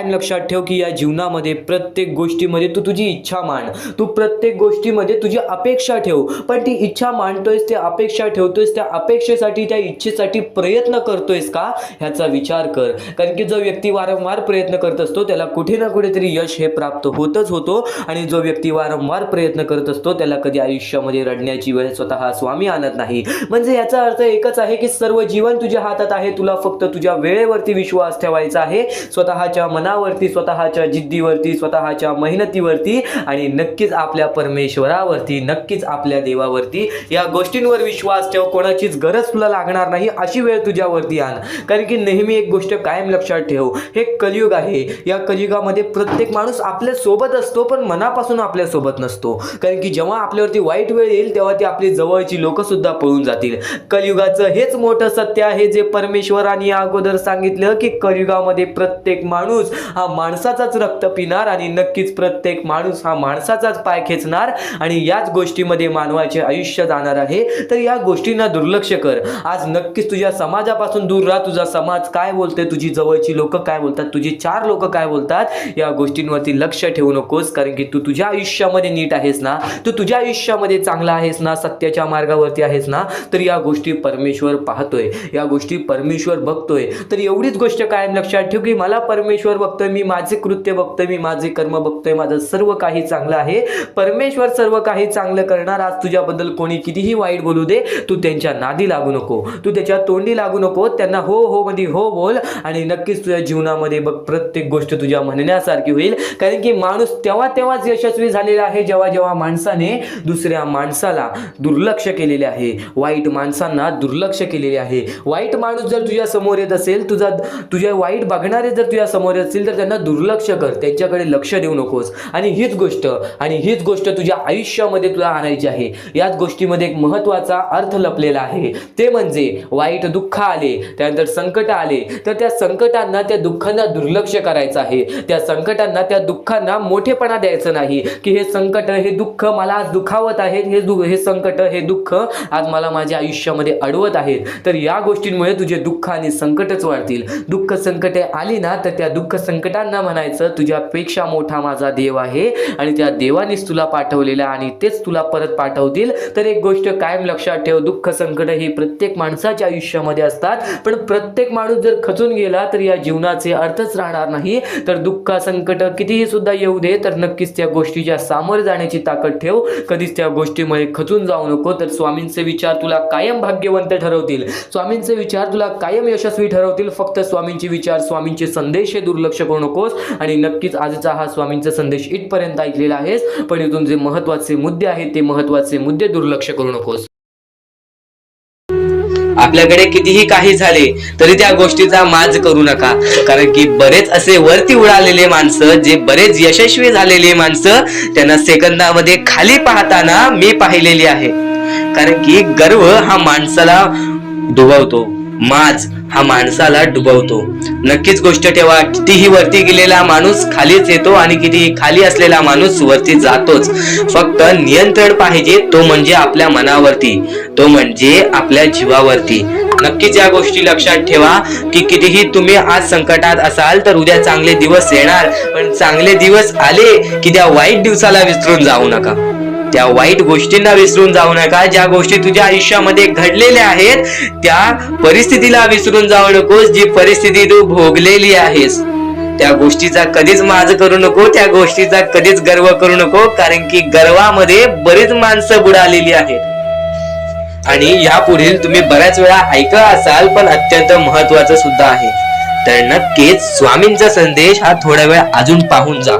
लक्षात ठेव की या जीवनामध्ये प्रत्येक गोष्टीमध्ये तू तुझी इच्छा मांड, तू प्रत्येक गोष्टीमध्ये तुझी अपेक्षा ठेव, पण ती इच्छा मांडतोयस, त्या अपेक्षा ठेवतोयस, त्या अपेक्षेसाठी, त्या इच्छेसाठी प्रयत्न करतोयस का ह्याचा विचार कर. कारण की जो व्यक्ती वारंवार प्रयत्न करत असतो त्याला कुठे ना कुठेतरी यश हे प्राप्त होतो आणि जो व्यक्ती वारंवार प्रयत्न करत असतो त्याला कधी आयुष्यामध्ये रडण्याची वेळ स्वतः स्वामी आणत नाही. म्हणजे याचा अर्थ एकच आहे की सर्व जीवन तुझ्या हातात आहे, तुला फक्त तुझ्या वेळेवरती विश्वास ठेवायचा आहे, स्वतःच्या मनावरती, स्वतःच्या जिद्दीवरती, स्वतःच्या मेहनतीवरती गोष्टींवरती आणि नक्कीच आपल्या परमेश्वरावरती, नक्कीच आपल्या देवावरती या गोष्टींवर विश्वास ठेव. कोणाचीच गरज तुला लागणार नाही अशी वेळ तुझ्यावरती आण. कारण की नेहमी एक गोष्ट कायम लक्षात ठेव, हे कलियुग आहे. या कलियुगामध्ये प्रत्येक माणूस आपल्या सोबत असतो पण मनापासून आपल्या सोबत नसतो. कारण की जेव्हा आपल्यावरती वाईट वेळ येईल तेव्हा ती आपली जवळची लोक सुद्धा पळून जातील. कलियुगाचं हेच मोठं सत्य आहे जे परमेश्वराने अगोदर सांगितलं की कलियुगामध्ये प्रत्येक माणूस हा माणसाचाच रक्त पिणार आणि नक्कीच प्रत्येक माणूस हा माणसाचाच पाय खेचणार आणि याच गोष्टीमध्ये मानवाचे आयुष्य जाणार आहे. तर या गोष्टींना दुर्लक्ष कर. आज नक्कीच तुझ्या समाजापासून दूर राहा. तुझा समाज काय बोलते, तुझी जवळची लोक काय बोलतात, तुझी 4 लोक काय बोलतात, या गोष्टींवरती लक्ष ठेवू नकोस. कारण की तू तुझ्या आयुष्यामध्ये नीट आहेस ना, तू तुझ्या आयुष्यामध्ये चांगला आहेस ना, सत्याच्या मार्गावरती आहेस ना, तर या गोष्टी परमेश्वर पाहतोय, या गोष्टी परमेश्वर बघतोय. तर एवढीच गोष्ट कायम लक्षात ठेव की मला परमेश्वर बघतोय, मी माझे कृत्य बघतोय, मी माझे कर्म बघतोय, माझं सर्व काही चांगलं आहे. परमेश्वर सर्व काही चांगलं करणार. आज तुझ्याबद्दल कोणी कितीही वाईट बोलू दे, तू त्यांच्या नादी लागू नको, तू त्याच्या तोंडी लागू नको. त्यांना हो हो मध्ये हो बोल आणि नक्कीच तुझ्या जीवनामध्ये बघ प्रत्येक गोष्ट तुझ्या म्हणण्यासारखी होईल. कारण की माणूस तेव्हाच यशस्वी झालेला आहे जेव्हा माणसाने दुसऱ्या माणसाला दुर्लक्ष केलेले आहे, वाईट माणसांना दुर्लक्ष केलेले आहे. वाईट माणूस जर तुझ्या समोर येत असेल, तुझ्या वाईट बघणारे जर तुझ्या समोर येत असेल तर त्यांना दुर्लक्ष कर, त्यांच्याकडे लक्ष देऊ नकोस. आणि हीच गोष्ट तुझ्या आयुष्यामध्ये तुला आणायची आहे. याच गोष्टीमध्ये एक महत्त्वाचा अर्थ लपलेला आहे, ते म्हणजे वाईट दुःख आले, त्यानंतर संकट आले तर त्या संकटांना, त्या दुःखांना दुर्लक्ष करायचं आहे. त्या संकटांना, त्या दुःखांना मोठेपणा द्यायचं नाही की हे संकट, हे दुःख मला आज दुखावत आहेत, हे संकट, हे दुःख आज मला माझ्या आयुष्यामध्ये अडवत आहेत. तर या गोष्टींमुळे तुझे दुःख आणि संकटच वाढतील. दुःख संकटे आली ना तर त्या दुःख संकटांना म्हणायचं तुझ्यापेक्षा मोठा माझा देव आहे आणि त्या देवानेच तुला पाठवलेला आणि तेच तुला परत पाठवतील. तर एक गोष्ट कायम लक्षात ठेव, दुःख संकट ही प्रत्येक माणसाच्या आयुष्यामध्ये असतात, पण प्रत्येक माणूस जर खचून गेला तर या जीवनाचे अर्थच राहणार नाही. तर दुःख संकट कितीही सुद्धा येऊ दे तर नक्कीच त्या गोष्टीच्या सामोरे जाण्याची ताकद ठेव. कधीच त्या गोष्टीमध्ये खचून जाऊ नको. तर स्वामींचे विचार तुला कायम भाग्यवंत ठरवतील, स्वामींचे विचार तुला कायम यशस्वी ठरवतील. फक्त स्वामींचे विचार, स्वामींचे संदेश हे दुर्लक्ष करू नकोस. आणि नक्कीच आजचा हा स्वामींचा संदेश इथपर्यंत ऐकलेला आहेस, पण इथून जे महत्त्वाचे मुद्दे आहेत ते महत्त्वाचे मुद्दे दुर्लक्ष करू नकोस. आपल्याकडे कितीही काही झाले तरी त्या गोष्टीचा माज करू नका. कारण की बरेच असे वरती उडालेले माणसं, जे बरेच यशस्वी झालेले माणसं, त्यांना सेकंदामध्ये खाली पाहताना मी पाहिलेली आहे. कारण की गर्व हा माणसाला डुबवतो, माज हा माणसाला डुबवतो. नक्कीच गोष्ट ठेवा, कितीही वरती गेलेला माणूस खालीच येतो आणि कितीही खाली असलेला माणूस वरती जातोच. फक्त नियंत्रण पाहिजे, तो म्हणजे आपल्या मनावरती, तो म्हणजे आपल्या जीवावरती. नक्कीच या गोष्टी लक्षात ठेवा की कितीही तुम्ही आज संकटात असाल तर उद्या चांगले दिवस येणार. पण चांगले दिवस आले की त्या वाईट दिवसाला विसरून जाऊ नका, त्या वाईट गोष्टींना विसरून जाऊ नका. ज्या गोष्टी तुझ्या आयुष्यामध्ये घडलेल्या आहेत त्या परिस्थितीला विसरून जाऊ नकोस. जी परिस्थिती तू भोगलेली आहेस त्या गोष्टीचा कधीच माज करू नको, त्या गोष्टीचा कधीच गर्व करू नको. कारण की गर्वामध्ये बरीच माणसं बुडालेली आहेत. आणि यापुढील तुम्ही बऱ्याच वेळा ऐकलं असाल, पण अत्यंत महत्वाचं सुद्धा आहे. तर नक्कीच स्वामींचा संदेश हा थोडा वेळ अजून पाहून जा.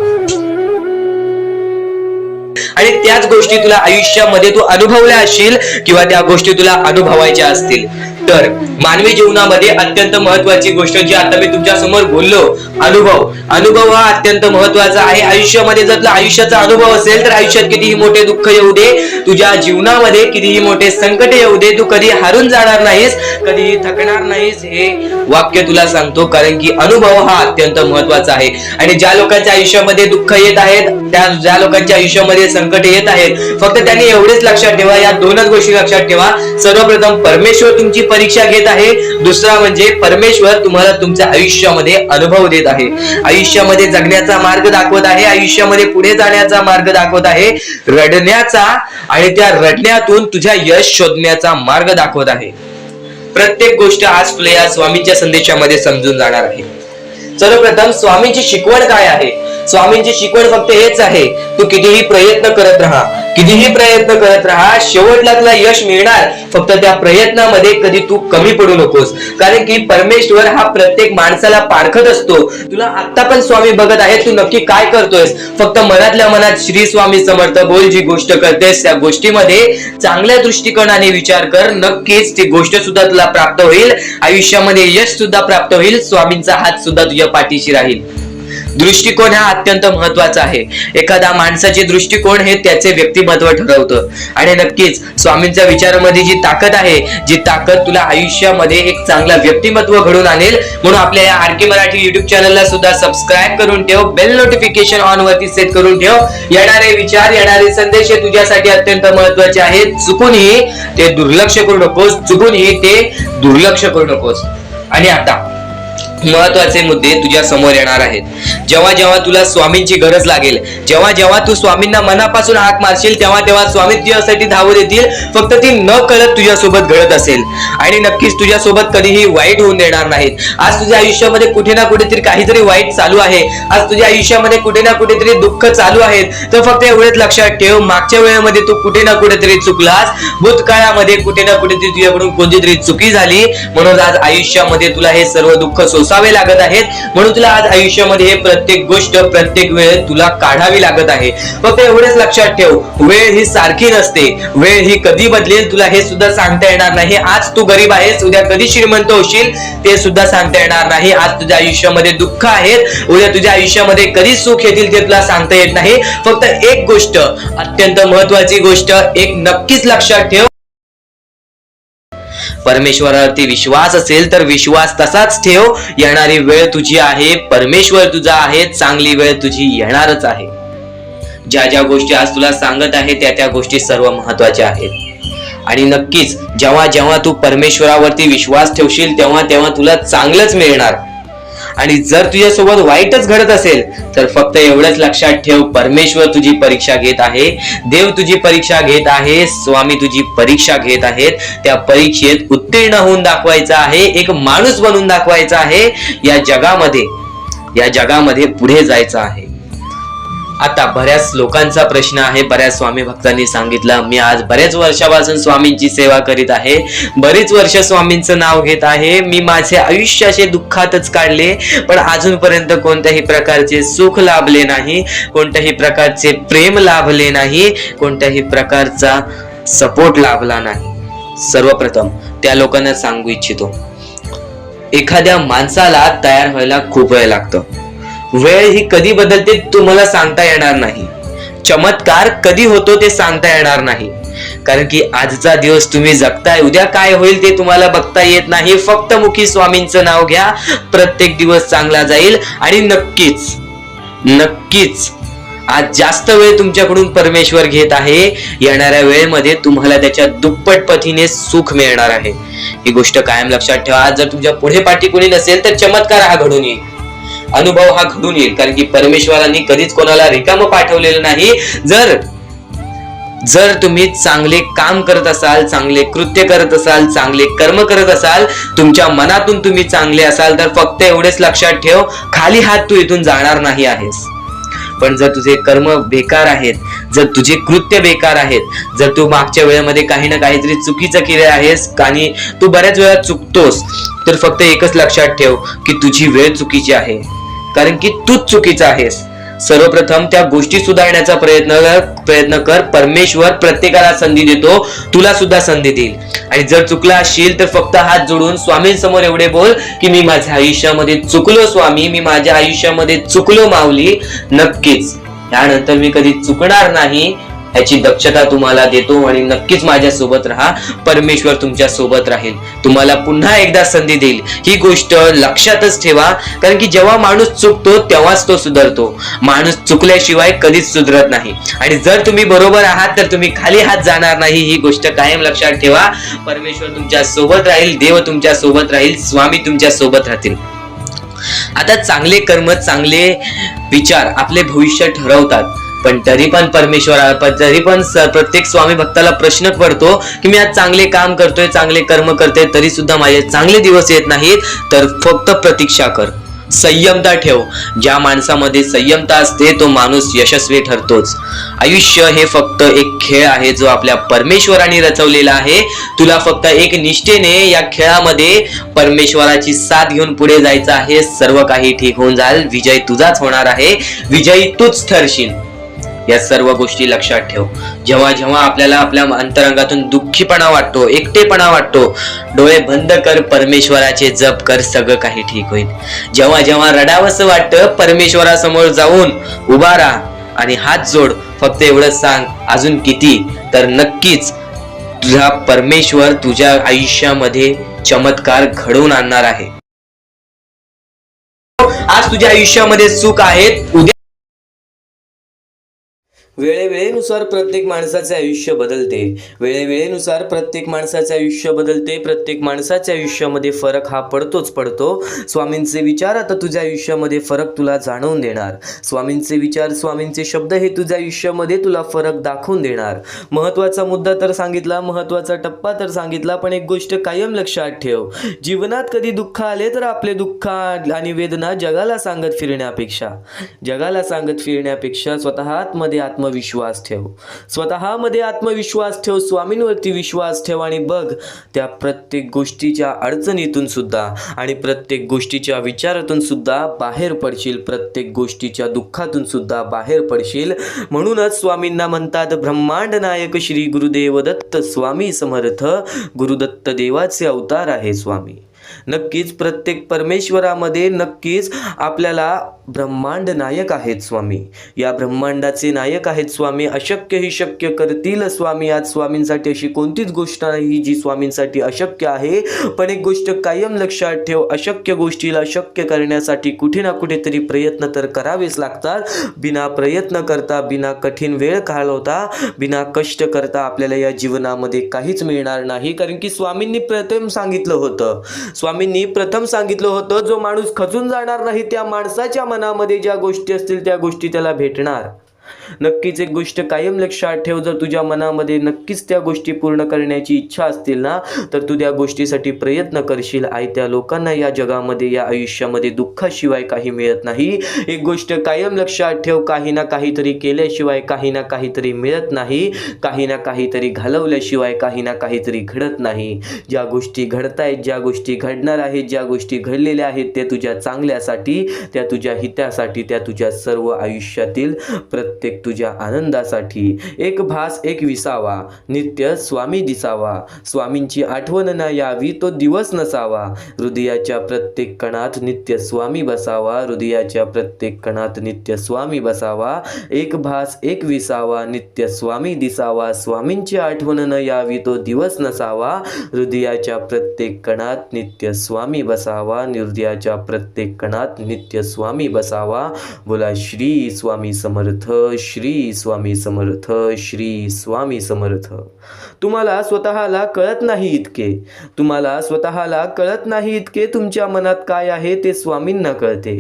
आणि त्याच गोष्टी तुला आयुष्यामध्ये तू अनुभवल्या असशील किंवा त्या गोष्टी तुला अनुभवायच्या असतील. तर मानवी जीवनामध्ये अत्यंत महत्वाची गोष्ट जी आता मी तुमच्या समोर बोललो, अनुभव हा अत्यंत महत्वाचा आहे. आयुष्यामध्ये जर तुला आयुष्याचा अनुभव असेल तर आयुष्यात कितीही मोठे दुःख येऊ दे, तुझ्या जीवनामध्ये कितीही मोठे संकट येऊ दे, तू कधी हारून जाणार नाहीस, कधीही थकणार नाहीस, हे वाक्य तुला सांगतो. कारण की अनुभव हा अत्यंत महत्वाचा आहे. आणि ज्या लोकांच्या आयुष्यामध्ये दुःख येत आहेत, ज्या लोकांच्या आयुष्यामध्ये संकट येत आहेत, फक्त त्यांनी एवढेच लक्षात ठेवा, या दोनच गोष्टी लक्षात ठेवा. सर्वप्रथम परमेश्वर तुमची परीक्षा घेत आहे, दुसरा म्हणजे परमेश्वर तुम्हाला तुमच्या आयुष्यामध्ये अनुभव देत आहे, आयुष्यामध्ये जगण्याचा मार्ग दाखवत आहे, आयुष्यामध्ये पुढे जाण्याचा मार्ग दाखवत आहे, रडण्याचा आणि त्या रडण्यातून तुझ्या यश शोधण्याचा मार्ग दाखवत आहे. प्रत्येक गोष्ट आज तुला या स्वामींच्या संदेशामध्ये समजून जाणार आहे. सर्वप्रथम स्वामींची शिकवण काय आहे? स्वामींची शिकवण फक्त हेच आहे, तू कितीही प्रयत्न करत राहा, कितीही प्रयत्न करत राहा, शेवटला तुला यश मिळणार. फक्त त्या प्रयत्नामध्ये कधी तू कमी पडू नकोस, कारण की परमेश्वर हा प्रत्येक माणसाला पारखत असतो. तुला आता पण स्वामी बघत आहे, तू नक्की काय करतोयस. फक्त मनातल्या मनात श्री स्वामी समर्थ बोल. जी गोष्ट करतेस त्या गोष्टीमध्ये चांगल्या दृष्टिकोनाने विचार कर. नक्कीच ती गोष्ट सुद्धा तुला प्राप्त होईल. आयुष्यामध्ये यश सुद्धा प्राप्त होईल. स्वामींचा हात सुद्धा तुझ्या पाठीशी राहील. दृष्टिकोन हा अत्यंत महत्वाचा आहे. एखादा माणसाचे दृष्टिकोन हे त्याचे व्यक्तिमत्व ठरवतं. आणि नक्कीच स्वामींच्या विचारामध्ये जी ताकद आहे, जी ताकद तुला आयुष्यामध्ये एक चांगला व्यक्तिमत्व घडून आणेल. म्हणून आपल्या या आरके मराठी युट्यूब चॅनलला सुद्धा सबस्क्राईब करून ठेव. बेल नोटिफिकेशन ऑन वरती सेट करून ठेव. येणारे विचार, येणारे संदेश हे तुझ्यासाठी अत्यंत महत्वाचे आहेत. चुकूनही ते दुर्लक्ष करू नकोस. चुकूनही ते दुर्लक्ष करू नकोस. आणि आता महत्वाचे मुद्दे तुझ्या समोर येणार आहेत. जेव्हा जेव्हा तुला स्वामींची गरज लागेल, जेव्हा जेव्हा तू स्वामींना मनापासून हाक मारशील, तेव्हा तेव्हा स्वामी तुझ्यासाठी धावत येतील. फक्त ती न कळत तुझ्यासोबत घडत असेल. आणि नक्कीच तुझ्यासोबत कधीही वाईट होऊन देणार नाहीत. आज तुझ्या आयुष्यामध्ये कुठे ना कुठेतरी काहीतरी वाईट चालू आहे. आज तुझ्या आयुष्यामध्ये कुठे ना कुठेतरी दुःख चालू आहेत. तर फक्त एवढेच लक्षात ठेव, मागच्या वेळेमध्ये तू कुठे ना कुठेतरी चुकलास. भूतकाळामध्ये कुठे ना कुठेतरी तुझ्याकडून कोणतीतरी चुकी झाली. म्हणून आज आयुष्यामध्ये तुला हे सर्व दुःख सोसावे लागत आहेत. म्हणून तुला आज आयुष्यामध्ये हे प्रत्येक गोष्ट, प्रत्येक वेळ तुला काढावी लागत आहे. फक्त एवढेच लक्षात ठेव, वेळ ही सारखी नसते. वेळ ही कधी बदलेल तुला हे सुद्धा सांगता येणार नाही. आज तू गरीब आहेस, उद्या कधी श्रीमंत होशील ते सुद्धा सांगता येणार नाही. आज तुझ्या आयुष्यामध्ये दुःख आहेत, उद्या तुझ्या आयुष्यामध्ये कधी सुख येतील ते तुला सांगता येत नाही. फक्त एक गोष्ट, अत्यंत महत्वाची गोष्ट एक नक्कीच लक्षात ठेव, परमेश्वरावरती विश्वास असेल तर विश्वास तसाच ठेव. येणारी वेळ तुझी आहे, परमेश्वर तुझा आहे, चांगली वेळ तुझी येणारच आहे. ज्या ज्या गोष्टी आज तुला सांगत आहे त्या त्या गोष्टी सर्व महत्वाच्या आहेत. आणि नक्कीच जेव्हा जेव्हा तू परमेश्वरावरती विश्वास ठेवशील तेव्हा तेव्हा तुला चांगलंच मिळणार. आणि जर तुझ्यासोबत वाईटच घडत असेल तर फक्त एवढंच लक्षात ठेव, परमेश्वर तुझी परीक्षा घेत आहे, देव तुझी परीक्षा घेत आहे, स्वामी तुझी परीक्षा घेत आहेत. त्या परीक्षेत उत्तीर्ण होऊन दाखवायचं आहे, एक माणूस बनून दाखवायचा आहे. या जगामध्ये पुढे जायचं आहे. आता बऱ्याच लोकांचा प्रश्न आहे, बऱ्याच स्वामी भक्तांनी सांगितलं, मी आज बऱ्याच वर्षापासून स्वामींची सेवा करीत आहे, बरीच वर्ष स्वामींचं नाव घेत आहे, मी माझे आयुष्य असे दुःखातच काढले, पण अजूनपर्यंत कोणत्याही प्रकारचे सुख लाभले नाही, कोणत्याही प्रकारचे प्रेम लाभले नाही, कोणत्याही प्रकारचा सपोर्ट लाभला नाही. सर्वप्रथम त्या लोकांना सांगू इच्छितो, एखाद्या माणसाला तयार व्हायला खूप वेळ लागतो. वेळ ही कधी बदलते तुम्हाला सांगता येणार नाही. चमत्कार कधी होतो ते सांगता येणार नाही. कारण की आजचा दिवस तुम्ही जगताय, उद्या काय होईल ते तुम्हाला बघता येत नाही. फक्त मुखी स्वामींचं नाव घ्या, प्रत्येक दिवस चांगला जाईल. आणि नक्कीच आज जास्त वेळ तुमच्याकडून परमेश्वर घेत आहे. येणाऱ्या वेळेमध्ये तुम्हाला त्याच्या दुप्पट पटीने सुख मिळणार आहे. ही गोष्ट कायम लक्षात ठेवा. आज जर तुमच्या पुढे पाठी कोणी नसेल तर चमत्कार हा घडून येईल, अनुभव हा घडून येईल. कारण की परमेश्वरांनी कधीच कोणाला रिकामं पाठवलेलं नाही. जर तुम्ही चांगले काम करत असाल, चांगले कृत्य करत असाल, चांगले कर्म करत असाल, तुमच्या मनातून तुम्ही चांगले असाल तर फक्त एवढेच लक्षात ठेव, खाली हात तू इथून जाणार नाही आहेस. पण जर तुझे कर्म बेकार आहेत, जर तुझे कृत्य बेकार आहेत, जर तू मागच्या वेळेमध्ये काही ना काहीतरी चुकीचं केलं आहेस आणि तू बऱ्याच वेळा चुकतोस, तर फक्त एकच लक्षात ठेव की तुझी वेळ चुकीची आहे. कारण की तूच चुकीचा आहेस. सर्वप्रथम त्या गोष्टी सुधारण्याचा प्रयत्न कर. परमेश्वर प्रत्येकाला संधी देतो, तुला सुद्धा संधी देईल. आणि जर चुकला असशील तर फक्त हात जोडून स्वामींसमोर एवढे बोल की मी माझ्या आयुष्यामध्ये चुकलो स्वामी, मी माझ्या आयुष्यामध्ये चुकलो माऊली. नक्कीच यानंतर मी कधी चुकणार नाही याची दक्षता तुम्हाला देतो. आणि नक्कीच माझ्या सोबत राहा, परमेश्वर तुमच्या सोबत राहील, तुम्हाला पुन्हा एकदा संधी देईल. ही गोष्ट लक्षातच ठेवा. कारण की जेव्हा माणूस चुकतो तेव्हाच तो सुधारतो. माणूस चुकल्याशिवाय कधीच सुधरत नाही. आणि जर तुम्ही बरोबर आहात तर तुम्ही खाली हात जाणार नाही. ही गोष्ट कायम लक्षात ठेवा. परमेश्वर तुमच्या सोबत राहील, देव तुमच्या सोबत राहील, स्वामी तुमच्या सोबत राहतील. आता चांगले कर्म, चांगले विचार आपले भविष्य ठरवतात. पण तरी पण प्रत्येक स्वामी भक्ताला प्रश्न पडतो की मी आज चांगले काम करतोय, चांगले कर्म करतोय, तरी सुद्धा माझे चांगले दिवस येत नाहीत. तर फक्त प्रतीक्षा कर. संयमता ठेव. ज्या माणसामध्ये संयमता असते तो माणूस यशस्वी ठरतोच. आयुष्य हे फक्त एक खेळ आहे जो आपल्या परमेश्वराने रचवलेला आहे. तुला फक्त एक निष्ठेने या खेळामध्ये परमेश्वराची साथ घेऊन पुढे जायचं आहे. सर्व काही ठीक होऊन जाईल. विजय तुझाच होणार आहे. विजयी तूच ठरशील. या सर्व गोष्टी लक्षात ठेव. जेव्हा जेव्हा आपल्याला आपल्या अंतरंगातून दुःखीपणा वाटतो, एकटेपणा वाटतो, डोळे बंद कर, परमेश्वराचे जप कर, सगळं काही ठीक होईल. जेव्हा जेव्हा रडावंसं वाटतं, परमेश्वरासमोर जाऊन उभा राहा आणि हात जोड. फक्त एवढंच सांग, अजून किती? तर नक्कीच तुझा परमेश्वर तुझ्या आयुष्यामध्ये चमत्कार घडवून आणणार आहे. आज तुझ्या आयुष्यामध्ये सुख आहेत, उद्या वेळेवेळेनुसार प्रत्येक माणसाचे आयुष्य बदलते. वेळेवेळेनुसार प्रत्येक माणसाचे आयुष्य बदलते. प्रत्येक माणसाच्या आयुष्यामध्ये फरक हा पडतो. स्वामींचे विचार आता तुझ्या आयुष्यामध्ये फरक तुला जाणवून देणार. स्वामींचे विचार, स्वामींचे शब्द हे तुझ्या आयुष्यामध्ये तुला फरक दाखवून देणार. महत्त्वाचा मुद्दा तर सांगितला, महत्त्वाचा टप्पा तर सांगितला, पण एक गोष्ट कायम लक्षात ठेव. जीवनात कधी दुःख आले तर आपले दुःख आणि वेदना जगाला सांगत फिरण्यापेक्षा स्वतः आतमध्ये आत्मविश्वास ठेव. स्वतःमध्ये आत्मविश्वास ठेव. स्वामींवरती विश्वास ठेव आणि बघ, त्या प्रत्येक गोष्टीच्या अडचणीतून सुद्धा आणि प्रत्येक गोष्टीच्या विचारातून सुद्धा बाहेर पडशील. प्रत्येक गोष्टीच्या दुःखातून सुद्धा बाहेर पडशील. म्हणूनच स्वामींना म्हणतात ब्रह्मांड नायक श्री गुरुदेव दत्त स्वामी समर्थ. गुरुदत्त देवाचे अवतार आहे स्वामी. नक्कीच प्रत्येक परमेश्वरामध्ये नक्कीच आपल्याला ब्रह्मांड नायक आहेत स्वामी. या ब्रह्मांडाचे नायक आहेत स्वामी. अशक्य ही शक्य करतील स्वामी. आज स्वामींसाठी अशी कोणतीच गोष्ट नाही जी स्वामींसाठी अशक्य आहे. पण एक गोष्ट कायम लक्षात ठेव, अशक्य गोष्टीला शक्य करण्यासाठी कुठे ना कुठेतरी प्रयत्न तर करावेच लागतात. बिना प्रयत्न करता, बिना कठीण वेळ घालवता, बिना कष्ट करता आपल्याला या जीवनामध्ये काहीच मिळणार नाही. कारण की स्वामींनी प्रथम सांगितलं होतं, जो माणूस खचून जाणार नाही त्या माणसाच्या मनामध्ये ज्या गोष्टी असतील त्या गोष्टी त्याला भेटणार. नक्कीच एक गोष्ट कायम लक्षात ठेव, जर तुझ्या मनामध्ये नक्कीच त्या गोष्टी पूर्ण करण्याची इच्छा असतील ना, तर तू त्या गोष्टीसाठी प्रयत्न करशील. त्या लोकांना या जगामध्ये, या आयुष्यामध्ये दुःखाशिवाय काही मिळत नाही. एक गोष्ट कायम लक्षात ठेव, काही ना काहीतरी केल्याशिवाय काही ना काहीतरी मिळत नाही. काही ना काहीतरी घालवल्याशिवाय काही ना काहीतरी घडत नाही. ज्या गोष्टी घडतायत, ज्या गोष्टी घडणार आहेत, ज्या गोष्टी घडलेल्या आहेत, त्या तुझ्या चांगल्यासाठी, त्या तुझ्या हितासाठी, त्या तुझ्या सर्व आयुष्यातील प्रत्येक तुझ्या आनंदासाठी. एक भास एक विसावा, नित्य स्वामी दिसावा. स्वामींची आठवण न यावी तो दिवस नसावा. हृदयाच्या प्रत्येक कणात नित्य स्वामी बसावा. हृदयाच्या प्रत्येक कणात नित्य स्वामी बसावा. एक भास एक विसावा, नित्य स्वामी दिसावा. स्वामींची आठवण न यावी तो दिवस नसावा. हृदयाच्या प्रत्येक कणात नित्य स्वामी बसावा. हृदयाच्या प्रत्येक कणात नित्य स्वामी बसावा. बोला श्री स्वामी समर्थ, श्री स्वामी समर्थ, श्री स्वामी समर्थ. तुम्हाला स्वतःला कळत नाही इतके, तुमच्या मनात काय आहे ते स्वामींना कळते.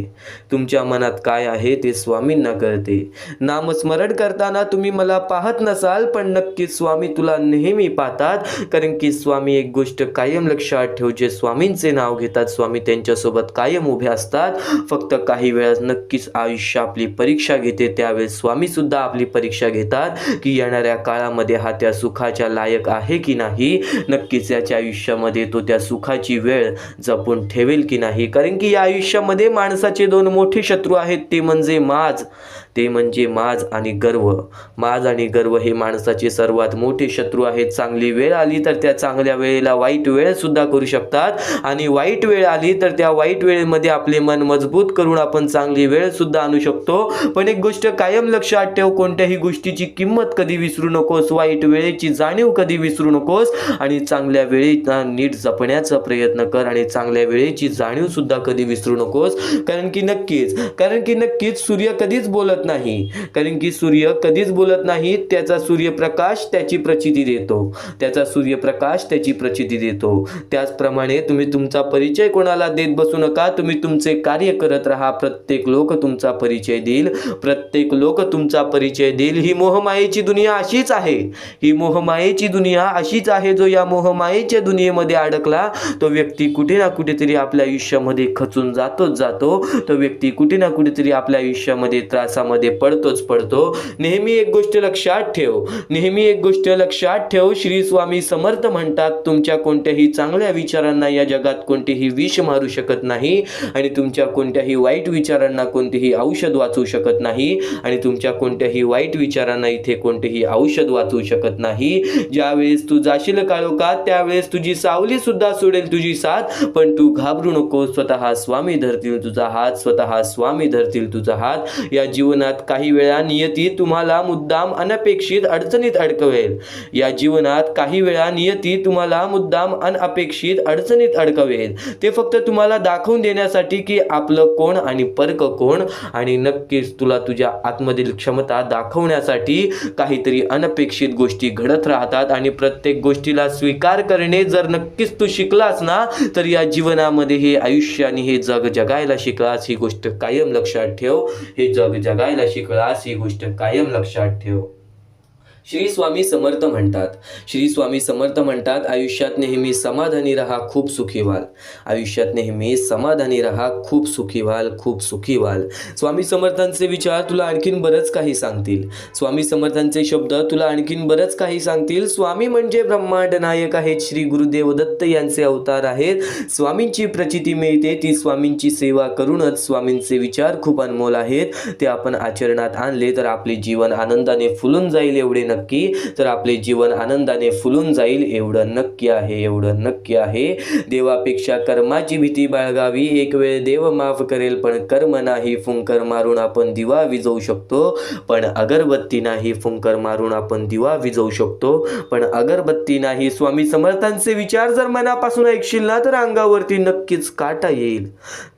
तुमच्या मनात काय आहे ते स्वामींना कळते. नामस्मरण करताना तुम्ही मला पाहत नसाल, पण नक्कीच स्वामी तुला नेहमी पाहतात. कारण की स्वामी, एक गोष्ट कायम लक्षात ठेव, जे स्वामींचे नाव घेतात स्वामी त्यांच्यासोबत कायम उभे असतात. फक्त काही वेळा नक्कीच आयुष्य आपली परीक्षा घेते. त्यावेळेस स्वामी सुद्धा आपली परीक्षा घेतात की येणाऱ्या काळामध्ये हा त्या सुखाच्या लायक आहे की नाही. नक्कीच याच्या आयुष्यामध्ये तो त्या सुखाची वेळ जपून ठेवेल की नाही. कारण की या आयुष्यामध्ये माणसाचे दोन मोठे शत्रू आहेत, ते म्हणजे माज आणि गर्व. माज आणि गर्व हे माणसाचे सर्वात मोठे शत्रू आहेत. चांगली वेळ आली तर त्या चांगल्या वेळेला वाईट वेळ सुद्धा करू शकतात, आणि वाईट वेळ आली तर त्या वाईट वेळेमध्ये आपले मन मजबूत करून आपण चांगली वेळ सुद्धा आणू शकतो. पण एक गोष्ट कायम लक्षात ठेव, कोणत्याही गोष्टीची किंमत कधी विसरू नकोस. वाईट वेळेची जाणीव कधी विसरू नकोस, आणि चांगल्या वेळेला नीट जपण्याचा प्रयत्न कर, आणि चांगल्या वेळेची जाणीव सुद्धा कधी विसरू नकोस. कारण की नक्कीच सूर्य कधीच बोलत बोलत नाही, कारण की सूर्य कधीच बोलत नाही. त्याचा सूर्यप्रकाश त्याची प्रचिती देतो, त्याचा सूर्यप्रकाश त्याची प्रचिती देतो. त्याचप्रमाणे तुम्ही तुमचा परिचय कोणाला देत बसू नका. तुम्ही तुमचे कार्य करत राहा. प्रत्येक लोक तुमचा परिचय देईल, प्रत्येक लोक तुमचा परिचय देईल. ही मोहमायेची दुनिया अशीच आहे, ही मोहमायेची दुनिया अशीच आहे. जो या मोहमायेच्या दुनियेमध्ये अडकला तो व्यक्ती कुठे ना कुठेतरी आपल्या आयुष्यामध्ये खचून जातोच जातो. तो व्यक्ती कुठे ना कुठेतरी आपल्या आयुष्यामध्ये त्रासामध्ये पडतोच पडतो. नेहमी एक गोष्ट लक्षात ठेव, नेहमी एक गोष्ट लक्षात ठेव. श्री स्वामी समर्थ म्हणतात, तुमच्या कोणत्याही चांगल्या विचारांना या जगात कोणतेही विष मारू शकत नाही, आणि तुमच्या कोणत्याही वाईट विचारांना कोणतेही औषध वाचू शकत नाही, आणि तुमच्या कोणत्याही वाईट विचारांना इथे कोणतेही औषध वाचू शकत नाही. ज्यावेळेस तू जाशील काळोखात त्यावेळेस तुझी सावली सुद्धा सोडेल तुझी साथ, पण तू घाबरू नको. स्वतः स्वामी धरतील तुझा हात, स्वतः स्वामी धरतील तुझा हात. या जीवनात काही वेळा नियती तुम्हाला मुद्दाम अनपेक्षित अडचणीत अडकवेल. या जीवनात काही वेळा नियती तुम्हाला मुद्दाम अनपेक्षित अडचणीत अडकवेल. ते फक्त तुम्हाला दाखवून देण्यासाठी की आपलं कोण आणि परक कोण, आणि नक्कीच तुला तुझ्या आतमधील क्षमता दाखवण्यासाठी काहीतरी अनपेक्षित गोष्टी घडत राहतात. आणि प्रत्येक गोष्टीला स्वीकार करणे जर नक्कीच तू शिकलास ना, तर या जीवनामध्ये हे आयुष्य आणि हे जग जगायला शिकलास. ही गोष्ट कायम लक्षात ठेव. हे जग जगायला शिकलास, ही गोष्ट कायम लक्षात ठेव. श्री स्वामी समर्थ म्हणतात, श्री स्वामी समर्थ म्हणतात, आयुष्यात नेहमी समाधानी राहा, खूप सुखी व्हाल. आयुष्यात नेहमी समाधानी राहा, खूप सुखी व्हाल, खूप सुखी व्हाल. स्वामी समर्थांचे विचार तुला आणखीन बरंच काही सांगतील. स्वामी समर्थांचे शब्द तुला आणखीन बरंच काही सांगतील. स्वामी म्हणजे ब्रह्मांड नायक आहेत. श्री गुरुदेव दत्त यांचे अवतार आहेत. स्वामींची प्रचिती मिळते ती स्वामींची सेवा करूनच. स्वामींचे विचार खूप अनमोल आहेत. ते आपण आचरणात आणले तर आपले जीवन आनंदाने फुलून जाईल, एवढे नक्की. तर आपले जीवन आनंदाने फुलून जाईल, एवढं नक्की आहे, एवढं नक्की आहे. देवापेक्षा कर्माची भीती बाळगावी. एक वेळ देव माफ करेल, पण कर्म नाही. फुंकर मारून आपण दिवा विझवू शकतो, पण अगरबत्ती नाही. फुंकर मारून आपण दिवा विझवू शकतो, पण अगरबत्ती नाही. स्वामी समर्थांचे विचार जर मनापासून ऐकशील ना, तर अंगावरती नक्कीच काटा येईल,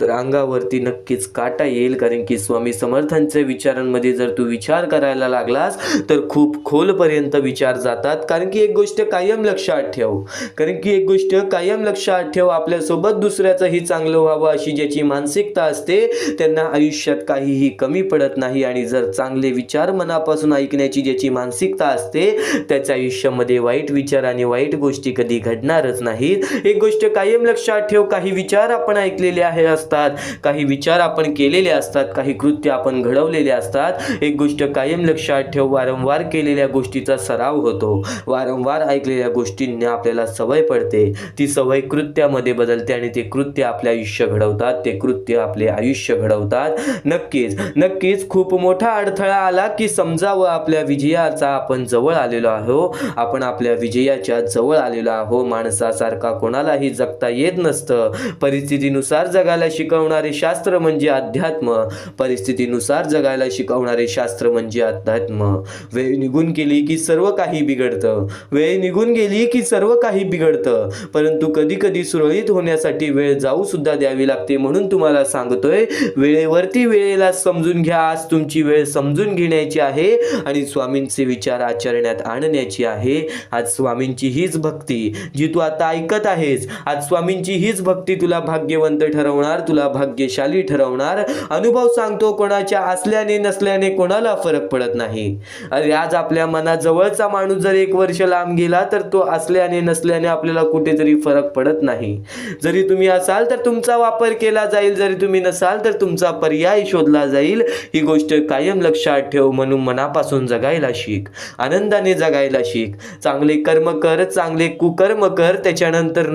तर अंगावरती नक्कीच काटा येईल. कारण की स्वामी समर्थांच्या विचारांमध्ये जर तू विचार करायला लागलास तर खूप खोलपर्यंत विचार जातात. कारण की एक गोष्ट कायम लक्षात ठेव, कारण की एक गोष्ट कायम लक्षात ठेव, आपल्यासोबत दुसऱ्याचंही चांगलं व्हावं अशी ज्याची मानसिकता असते त्यांना आयुष्यात काहीही कमी पडत नाही. आणि जर चांगले विचार मनापासून ऐकण्याची ज्याची मानसिकता असते त्याच्या आयुष्यामध्ये वाईट विचार आणि वाईट गोष्टी कधी घडणारच नाहीत. एक गोष्ट कायम लक्षात ठेव, काही विचार आपण ऐकलेले असतात, काही विचार आपण केलेले असतात, काही कृत्य आपण घडवलेले असतात. एक गोष्ट कायम लक्षात ठेव, वारंवार केलेल्या गोष्टीचा सराव होतो. वारंवार ऐकलेल्या गोष्टींना आपल्याला सवय पडते. ती सवय कृत्यामध्ये बदलते आणि ते कृत्य आपले आयुष्य घडवतात, ते कृत्य आपले आयुष्य घडवतात. नक्कीच नक्कीच खूप मोठा अडथळा आला की समजावं आपल्या विजयाचा आपण जवळ आलेलो आहो, आपण आपल्या विजयाच्या जवळ आलेलो आहो. माणसासारखा कोणालाही जगता येत नसतं. परिस्थितीनुसार जगायला शिकवणारे शास्त्र म्हणजे अध्यात्म. परिस्थितीनुसार जगायला शिकवणारे शास्त्र म्हणजे अध्यात्म. वेळ निघून गेली की सर्व काही बिघडतं, वेळ निघून गेली की सर्व काही बिघडतं. परंतु कधी कधी सुरळीत होण्यासाठी वेळ जाऊ सुद्धा द्यावी लागते. म्हणून तुम्हाला सांगतोय, वेळेवरती वेळेला समजून घ्या. आज तुमची वेळ समजून घेण्याची आहे आणि स्वामींचे विचार आचरण्यात आणण्याची आहे. आज स्वामींची हीच भक्ती जी तू आता ऐकत आहेस, आज स्वामींची हीच भक्ती तुला भाग्यवंत ठरवणार, तुला भाग्यशाली ठरवणार. अनुभव सांगतो, कोणाच्या असल्याने नसल्याने कोणाला फरक पडत नाही. अरे आज आपल्या मनाजवळचा माणूस जर 1 वर्ष लांब गेला तर तो असल्याने नसल्याने आपल्याला कुठेतरी फरक पडत नाही. जरी तुम्ही असाल तर तुमचा वापर केला जाईल, जरी तुम्ही नसाल तर तुमचा पर्याय शोधला जाईल. ही गोष्ट कायम लक्षात ठेव. म्हणून मनापासून जगायला शिक, आनंदाने जगायला शिक. चांगले कर्म कर, चांगले कुकर्म कर. त्याच्यानंतर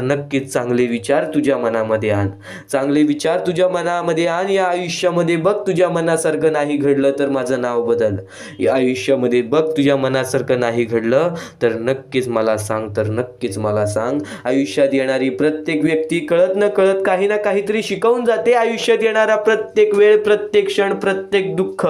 नक्कीच चांगले विचार तुझ्या मनामध्ये आण, चांगले विचार तुझ्या मनामध्ये आण. या आयुष्यामध्ये बघ, तुझ्या मनासारखं नाही घडलं तर माझं नाव बदल. या आयुष्यामध्ये बघ तुझ्या मनासारखं नाही घडलं तर नक्कीच मला सांग, तर नक्कीच मला सांग. आयुष्यात येणारी प्रत्येक व्यक्ती कळत न कळत काही ना काहीतरी शिकवून जाते. आयुष्यात येणारा प्रत्येक वेळ, प्रत्येक क्षण, प्रत्येक दुःख,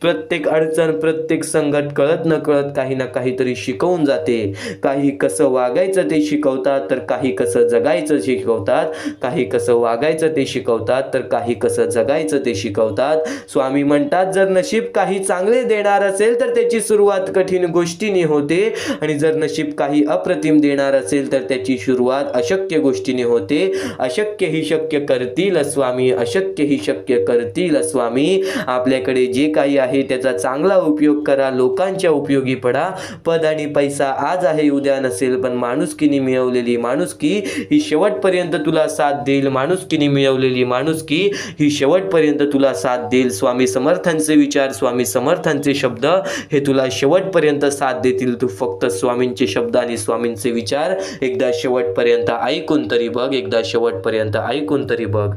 प्रत्येक अडचण, प्रत्येक संकट कळत न कळत काही ना काहीतरी शिकवून जाते. काही कसं वागायचं ते शिकवतात, तर काही कसं जगायचं शिकवतात. काही कसं वागायचं ते शिकवतात, तर काही कसं जगायचं ते शिकवतात. स्वामी म्हणतात, जर नशीब काही चांगले देणार असेल तर त्याची सुरुवात कठीण गोष्टीने होते, आणि जर नशीब काही अप्रतिम देणार असेल तर त्याची सुरुवात अशक्य गोष्टीने होते. अशक्य ही शक्य करतील स्वामी, अशक्य ही शक्य करतील स्वामी. आपल्याकडे जे काही आहे त्याचा चांगला उपयोग करा, लोकांच्या उपयोगी पडा. पद आणि पैसा आज आहे उद्या नसेल, पण माणुसकीने मिळवलेली माणुसकी ही शेवटपर्यंत तुला साथ देईल. माणुसकीने मिळवलेली माणुसकी ही शेवटपर्यंत तुला साथ देईल. स्वामी समर्थांचे विचार, स्वामी समर्थांचे शब्द हे तुला शेवटपर्यंत साथ देतील. तू फक्त स्वामींचे शब्द आणि स्वामींचे विचार एकदा शेवटपर्यंत ऐकून तरी बघ, एकदा शेवटपर्यंत ऐकून तरी बघ.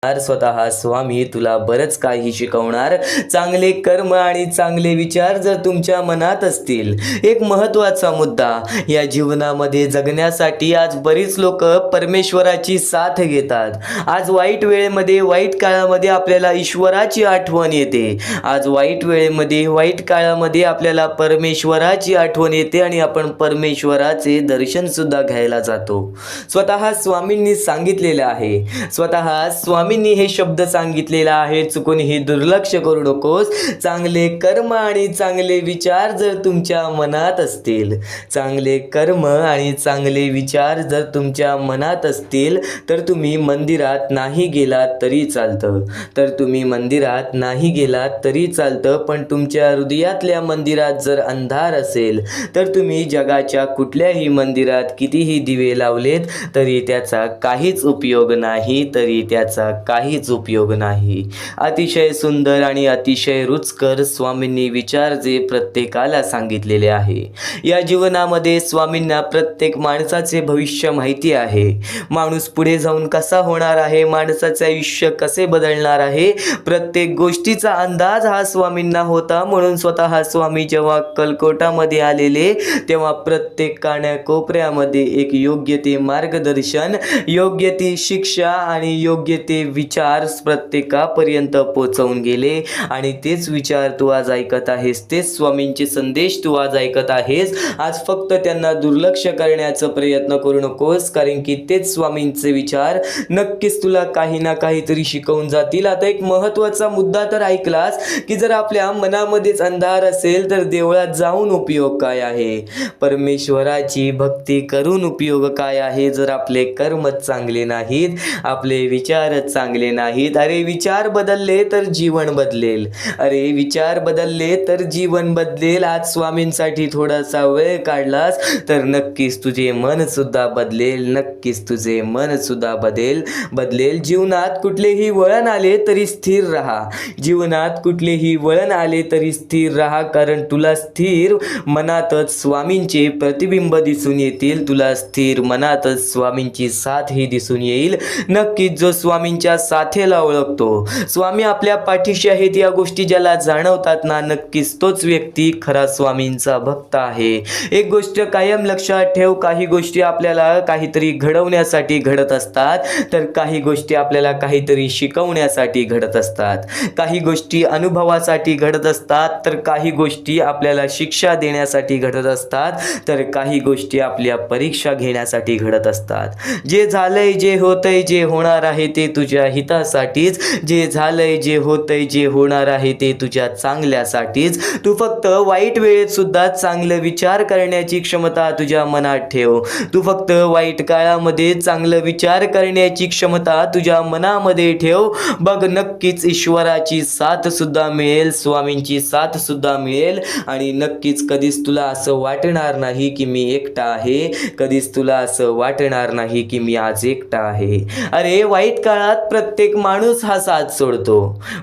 स्वतः स्वामी तुला बरंच काही शिकवणार. चांगले कर्म आणि चांगले विचार जर तुमच्या मनात असतील. एक महत्त्वाचा मुद्दा, या जीवनामध्ये जगण्यासाठी आज बरीच लोक परमेश्वराची साथ घेतात. आज वाईट वेळेमध्ये, वाईट काळामध्ये आपल्याला ईश्वराची आठवण येते. आज वाईट वेळेमध्ये, वाईट काळामध्ये आपल्याला परमेश्वराची आठवण येते आणि आपण परमेश्वराचे दर्शन सुद्धा घ्यायला जातो. स्वतः स्वामींनी सांगितलेलं आहे, स्वतः स्वामींनी हे शब्द सांगितलेला आहे. चुकूनही दुर्लक्ष करू नकोस. चांगले कर्म आणि चांगले विचार जर तुमच्या मनात असतील, चांगले कर्म आणि चांगले विचार जर तुमच्या मनात असतील, तर तुम्ही मंदिरात नाही गेलात तरी चालतं, तर तुम्ही मंदिरात नाही गेलात तरी चालतं. पण तुमच्या हृदयातल्या मंदिरात जर अंधार असेल, तर तुम्ही जगाच्या कुठल्याही मंदिरात कितीही दिवे लावलेत तरी त्याचा काहीच उपयोग नाही, तरी त्याचा काहीच उपयोग नाही. अतिशय सुंदर आणि अतिशय रुचकर स्वामींनी विचार जे प्रत्येकाला सांगितलेले आहे. या जीवनामध्ये स्वामींना प्रत्येक माणसाचे भविष्य माहिती आहे. माणूस पुढे जाऊन कसा होणार आहे, माणसाचे आयुष्य कसे बदलणार आहे, प्रत्येक गोष्टीचा अंदाज हा स्वामींना होता. म्हणून स्वतः स्वामी जेव्हा कलकोटामध्ये आलेले, तेव्हा प्रत्येक कानाकोपऱ्यामध्ये एक योग्य ते मार्गदर्शन, योग्य ती शिक्षा आणि योग्य ते विचार प्रत्येकापर्यंत पोहोचवून गेले. आणि तेच विचार तू आज ऐकत आहेस, तेच स्वामींचे संदेश तू आज ऐकत आहेस. आज फक्त त्यांना दुर्लक्ष करण्याचा प्रयत्न करू नकोस, कारण की तेच स्वामींचे विचार नक्कीच तुला काही ना काहीतरी शिकवून जातील. आता एक महत्त्वाचा मुद्दा तर ऐकलास की जर आपल्या मनामध्येच अंधार असेल तर देवळात जाऊन उपयोग काय आहे, परमेश्वराची भक्ती करून उपयोग काय आहे, जर आपले कर्मच चांगले नाहीत, आपले विचारच चांगले नाहीत. अरे विचार बदलले तर जीवन बदलेल, अरे विचार बदलले तर जीवन बदलेल. आज स्वामींसाठी थोडासा वेळ काढलास तर नक्कीच तुझे मन सुद्धा बदलेल, नक्कीच तुझे मन सुद्धा बदलेल. जीवनात कुठलेही वळण आले तरी स्थिर राहा, जीवनात कुठलेही वळण आले तरी स्थिर राहा, कारण तुला स्थिर मनातच स्वामींचे प्रतिबिंब दिसून येतील, तुला स्थिर मनातच स्वामींची साथ ही दिसून येईल. नक्कीच जो स्वामींच्या साथेला ओळखतो, स्वामी आपल्या पाठीशी आहेत या गोष्टी ज्याला जाणवतात ना, नक्कीच तोच व्यक्ती खरा स्वामींचा भक्त आहे. एक गोष्ट कायम लक्षात ठेव, काही गोष्टी आपल्याला काहीतरी घडवण्यासाठी घडत असतात, तर काही गोष्टी आपल्याला काहीतरी शिकवण्यासाठी घडत असतात. काही गोष्टी अनुभवासाठी घडत असतात, तर काही गोष्टी आपल्याला शिक्षा देण्यासाठी घडत असतात, तर काही गोष्टी आपल्या परीक्षा घेण्यासाठी घडत असतात. जे झालंय, जे होतंय, जे होणार आहे ते तुझ्या हितासाठीच, जे झालंय, जे होतंय, जे होणार आहे ते तुझ्या चांगल्यासाठीच. तू फक्त वाईट वेळेत सुद्धा चांगलं विचार करण्याची क्षमता तुझ्या मनात ठेव. तू फक्त वाईट काळामध्ये चांगलं विचार करण्याची क्षमता तुझ्या मनामध्ये ठेव. बघ नक्कीच ईश्वराची साथ सुद्धा मिळेल, स्वामींची साथ सुद्धा मिळेल. आणि नक्कीच कधीच तुला असं वाटणार नाही की मी एकटा आहे, कधीच तुला असं वाटणार नाही की मी आज एकटा आहे. अरे वाईट काळात प्रत्येक माणूस हा साथ सोडतो.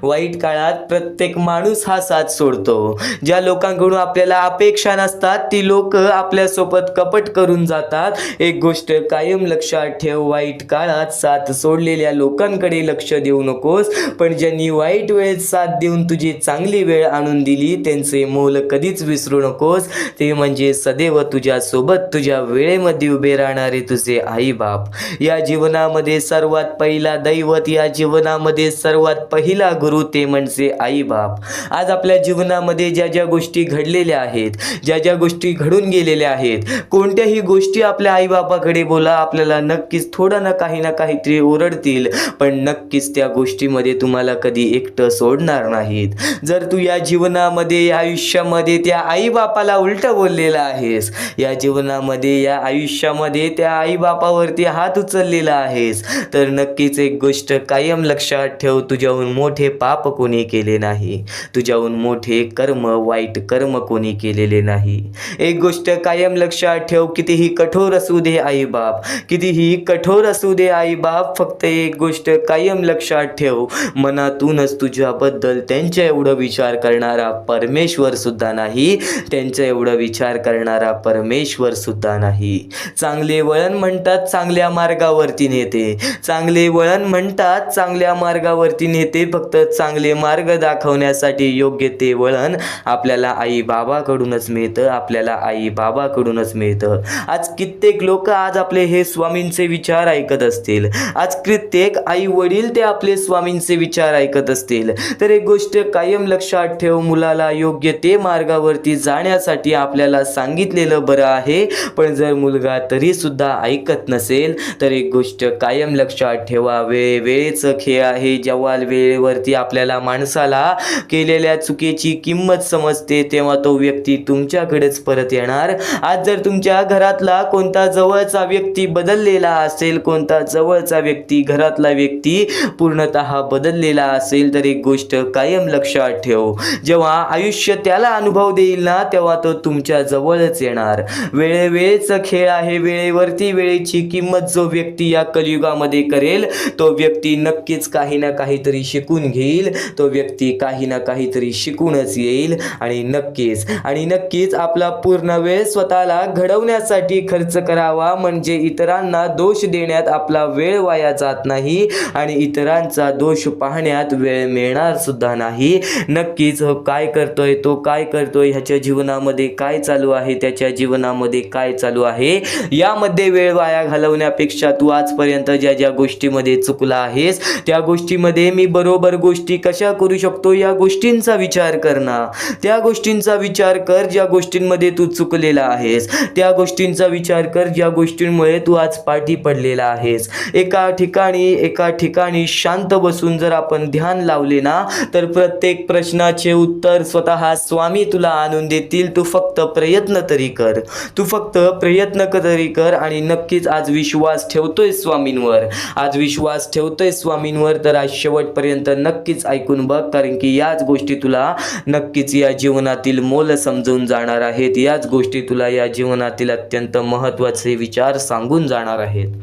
वाईट काळात प्रत्येक माणूस हा साथ सोडतो. ज्या लोकांकडून आपल्याला अपेक्षा नसतात ती लोक आपल्यासोबत कपट करून जातात. एक गोष्ट कायम लक्षात ठेव, वाईट काळात साथ सोडलेल्या लोकांकडे लक्ष देऊ नकोस, पण ज्यांनी वाईट वेळेत साथ देऊन तुझी चांगली वेळ आणून दिली त्यांचे मोल कधीच विसरू नकोस. ते म्हणजे सदैव तुझ्यासोबत तुझ्या वेळेमध्ये उभे राहणारे तुझे आई बाप. या जीवनामध्ये सर्वात पहिला दैवत, या जीवनामध्ये सर्वात पहिला गुरु ते म्हणजे आई बाप. आज आपल्या जीवनामध्ये ज्या ज्या गोष्टी घडलेल्या आहेत, ज्या ज्या गोष्टी घडून गेलेल्या आहेत, कोणत्याही गोष्टी आपल्या आई बापाकडे बोला, आपल्याला नक्कीच थोडं ना काहीतरी ओरडतील, पण नक्कीच त्या गोष्टीमध्ये तुम्हाला कधी एकटं सोडणार नाहीत. जर तू या जीवनामध्ये, या आयुष्यामध्ये त्या आई बापाला उलटं बोललेला आहेस, या जीवनामध्ये, या आयुष्यामध्ये त्या आई बापावरती हात उचललेला आहेस, तर नक्कीच एक गोष्ट कायम लक्षात ठेव, तुझ्याहून मोठे पाप कोणी केले नाही, तुझ्याहून मोठे कर्म, वाईट कर्म कोणी केलेले नाही. एक गोष्ट कायम लक्षात ठेव, कितीही कठोर असू दे आई बाप, कितीही कठोर असू दे आई बाप, फक्त एक गोष्ट कायम लक्षात ठेव, मनातूनच तुझ्याबद्दल त्यांच्या एवढं विचार करणारा परमेश्वर सुद्धा नाही, त्यांच्या एवढं विचार करणारा परमेश्वर सुद्धा नाही. चांगले वळण म्हणतात चांगल्या मार्गावरती नेते, चांगले वळण म्हणतात चांगल्या मार्गावरती नेते, फक्त चांगले मार्ग दाखवण्यासाठी योग्य ते वळण आपल्याला आई बाबाकडूनच मिळतं, आपल्याला आई बाबाकडूनच मिळतं. आज कित्येक लोक आज आपले हे स्वामींचे विचार ऐकत असतील, आज कित्येक आई वडील ते आपले स्वामींचे विचार ऐकत असतील, तर एक गोष्ट कायम लक्षात ठेव, मुलाला योग्य ते मार्गावरती जाण्यासाठी आपल्याला सांगितलेलं बरं आहे, पण जर मुलगा तरी सुद्धा ऐकत नसेल तर एक गोष्ट कायम लक्षात ठेवा, वेळेचं खेळ आहे. जेव्हा वेळेवरती आपल्याला माणसाला केलेल्या चुकीची किंमत समजते तेव्हा तो व्यक्ती तुमच्याकडेच परत येणार. आज जर तुमच्या घरातला कोणता जवळचा व्यक्ती बदललेला असेल, कोणता जवळचा व्यक्ती, घरातला व्यक्ती पूर्णतः बदललेला असेल, तर एक गोष्ट कायम लक्षात ठेव, जेव्हा आयुष्य त्याला अनुभव देईल ना तेव्हा तो तुमच्या जवळच येणार. वेळेचा खेळ आहे, वेळेवरती वेळेची किंमत जो व्यक्ती या कलियुगामध्ये करेल तो व्यक्ती नक्कीच काही ना काहीतरी शिकून घेईल, तो व्यक्ती काही ना काहीतरी शिकूनच येईल. आणि नक्कीच आपला पूर्ण वेळ स्वतःला घडवण्यासाठी खर्च करावा, म्हणजे इतरांना दोष देण्यात आपला वेळ वाया जात नाही आणि इतरांचा दोष पाहण्यात वेळ मिळणार सुद्धा नाही. नक्कीच काय करतोय, तो काय करतोय, ह्याच्या जीवनामध्ये काय चालू आहे, त्याच्या जीवनामध्ये काय चालू आहे, यामध्ये वेळ वाया घालवण्यापेक्षा तू आजपर्यंत ज्या ज्या गोष्टीमध्ये चुकला आहेस त्या गोष्टीमध्ये मी बरोबर गोष्टी कशा करू शकतो या गोष्टींचा विचार कर ना. त्या गोष्टींचा विचार कर ज्या गोष्टींमध्ये तू चुकलेला आहेस, त्या गोष्टींचा विचार कर ज्या गोष्टींमुळे तू आज पाठी पडलेला आहेस. एका ठिकाणी शांत बसून जर आपण ध्यान लावले ना तर प्रत्येक प्रश्नाचे उत्तर स्वतः स्वामी तुला आणून देतील. तू फक्त प्रयत्न तरी कर, तू फक्त प्रयत्न तरी कर. आणि नक्कीच आज विश्वास ठेवतोय स्वामींवर, आज विश्वास ठेवतोय स्वामींवर, तर आज शेवटपर्यंत नक्कीच ऐकून बघ, कारण की याच गोष्टी तुला नक्कीच या जीवनातील मोल समजून जाणार आहेत, याच गोष्टी तुला या जीवनातील अत्यंत महत्त्वाचे विचार सांगून जाणार आहेत.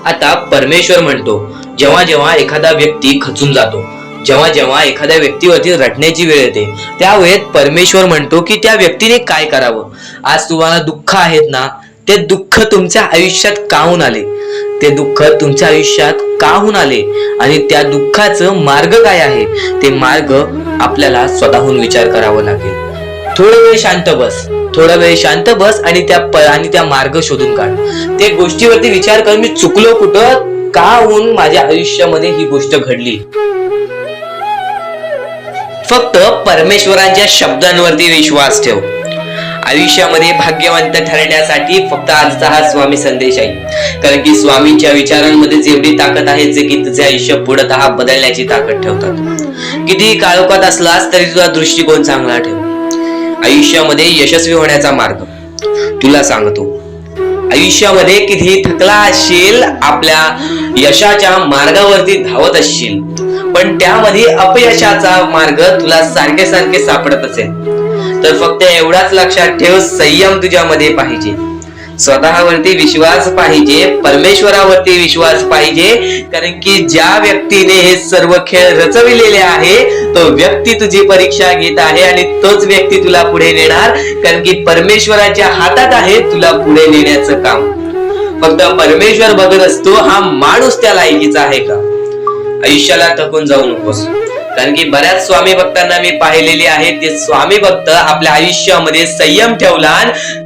आता परमेश्वर म्हणतो, जेव्हा जेव्हा एखादा व्यक्ती खचून जातो, जेव्हा जेव्हा एखाद्या व्यक्तीवरती रटण्याची वेळ येते, त्यावेळेत परमेश्वर म्हणतो की त्या व्यक्तीने काय करावं. आज तुम्हाला दुःख आहेत ना, ते दुःख तुमच्या आयुष्यात काहून आले, ते दुःख तुमच्या आयुष्यात काहून आले आणि त्या दुःखाचं मार्ग काय आहे, ते मार्ग आपल्याला स्वतःहून विचार करावा लागेल. थोडा वेळ शांत बस आणि त्या मार्ग शोधून काढ. त्या गोष्टीवरती विचार कर, मी चुकलो कुठं, का होऊन माझ्या आयुष्यामध्ये ही गोष्ट घडली. फक्त परमेश्वरांच्या शब्दांवरती विश्वास ठेव. आयुष्यामध्ये भाग्यवंत ठरण्यासाठी फक्त आजचा हा स्वामी संदेश आहे, कारण की स्वामींच्या विचारांमध्ये जेवढी ताकद आहे जे की तुझे आयुष्य पूर्णतः बदलण्याची ताकद ठेवतात. किती काळोखात असलास तरी तुझा दृष्टिकोन चांगला ठेव. आयुष्यामध्ये यशस्वी होण्याचा मार्ग तुला सांगतो. आयुष्यामध्ये किती थकला असशील, आपल्या यशाच्या मार्गावरती धावत असशील, पण त्यामध्ये अपयशाचा मार्ग तुला सारखे सापडत असेल, तर फक्त एवढाच लक्षात ठेव, संयम तुझ्यामध्ये पाहिजे. स्वतःवरती विश्वास पाहिजे, परमेश्वरावरती विश्वास पाहिजे. कारण की ज्या व्यक्तीने हे सर्व खेळ रचविलेले आहे तो व्यक्ती तुझी परीक्षा घेत आहे आणि तोच व्यक्ती तुला पुढे नेणार. कारण की परमेश्वराच्या हातात आहे तुला पुढे नेण्याचं काम. फक्त परमेश्वर बघत असतो हा माणूस त्या लायकीचा आहे का. आयुष्याला थकून जाऊ नकोस. कारण की बऱ्याच स्वामी भक्तांना मी पाहिलेले आहे, ते स्वामी भक्त आपल्या आयुष्यामध्ये संयम ठेवला,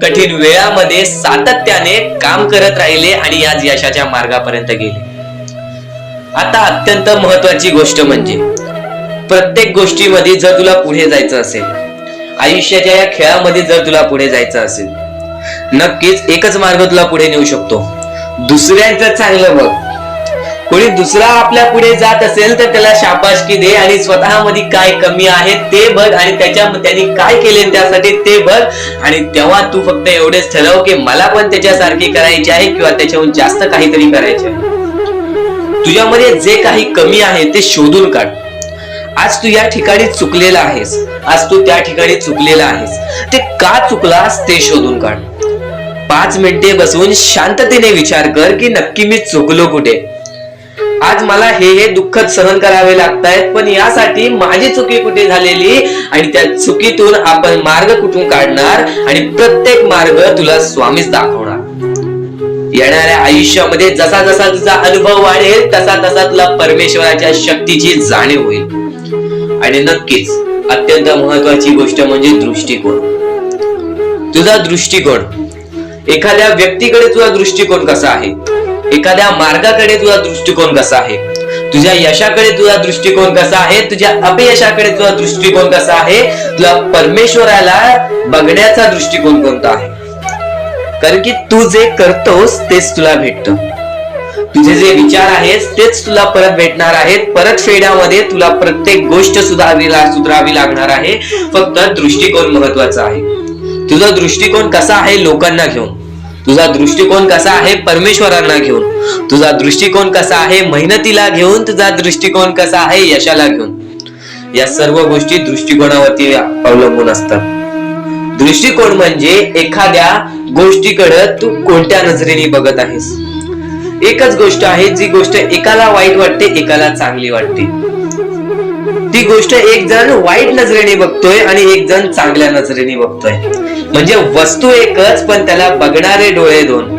कठीण वेळामध्ये सातत्याने काम करत राहिले आणि आज यशाच्या मार्गापर्यंत गेले. आता अत्यंत महत्वाची गोष्ट म्हणजे प्रत्येक गोष्टीमध्ये जर तुला पुढे जायचं असेल, आयुष्याच्या या खेळामध्ये जर तुला पुढे जायचं असेल, नक्कीच एकच मार्ग तुला पुढे नेऊ शकतो. दुसऱ्यांचं चांगलं बघ. कोणी दुसरा आपल्या पुढे जात असेल तर त्याला शाबासकी दे आणि स्वतःमध्ये काय कमी आहे ते बघ आणि त्यांनी काय केले त्यासाठी ते बघ. आणि तेव्हा तू फक्त एवढेच ठरव की मला पण त्याच्यासारखी करायची आहे किंवा त्याच्याहून जास्त काहीतरी करायचे आहे. तुझ्यामध्ये जे काही कमी आहे ते शोधून काढ. आज तू या ठिकाणी चुकलेला आहेस, आज तू त्या ठिकाणी चुकलेला आहेस, ते का चुकलास ते शोधून काढ. 5 मिनिटे बसून शांततेने विचार कर की नक्की मी चुकलो कुठे. आज मला हे दुःख सहन करावे लागतायत, पण यासाठी माझी चुकी कुठे झालेली आणि त्या चुकीतून आपण मार्ग कुठून काढणार आणि प्रत्येक मार्ग तुला स्वामीच दाखवणार. येणाऱ्या आयुष्यामध्ये जसा जसा तुझा अनुभव वाढेल तसा तसा तुला परमेश्वराच्या शक्तीची जाणीव होईल. आणि नक्कीच अत्यंत महत्वाची गोष्ट म्हणजे दृष्टिकोन. तुझा दृष्टिकोन, एखाद्या व्यक्तीकडे तुझा दृष्टिकोन कसा आहे, एखाद्या मार्गाकडे तुझा दृष्टिकोन कसा आहे, तुझ्या यशाकडे तुझा दृष्टिकोन कसा आहे, तुझ्या अपयशाकडे तुझा दृष्टिकोन कसा आहे, तुला परमेश्वराला बघण्याचा दृष्टिकोन कोणता आहे. कारण की तू जे करतोस तेच तुला भेटतं. तुझे जे विचार आहेत तेच तुला परत भेटणार आहेत. परत फेड्यामध्ये तुला प्रत्येक गोष्ट सुधारावी लागणार आहे. फक्त दृष्टिकोन महत्वाचा आहे. तुझा दृष्टिकोन कसा आहे लोकांना घेऊन, तुझा दृष्टिकोन कसा आहे परमेश्वरांना घेऊन, तुझा दृष्टिकोन कसा आहे मेहनतीला घेऊन, तुझा दृष्टिकोन कसा आहे यशाला घेऊन. या सर्व गोष्टी दृष्टिकोनावरती अवलंबून असतात. दृष्टिकोन म्हणजे एखाद्या गोष्टीकडे तू कोणत्या नजरेने बघत आहेस. एकच गोष्ट आहे जी गोष्ट एकाला वाईट वाटते एकाला चांगली वाटते. ती गोष्ट एक जण वाईट नजरेने बघतोय आणि एक जण चांगल्या नजरेने बघतोय. म्हणजे वस्तू एकच पण त्याला बघणारे डोळे दोन,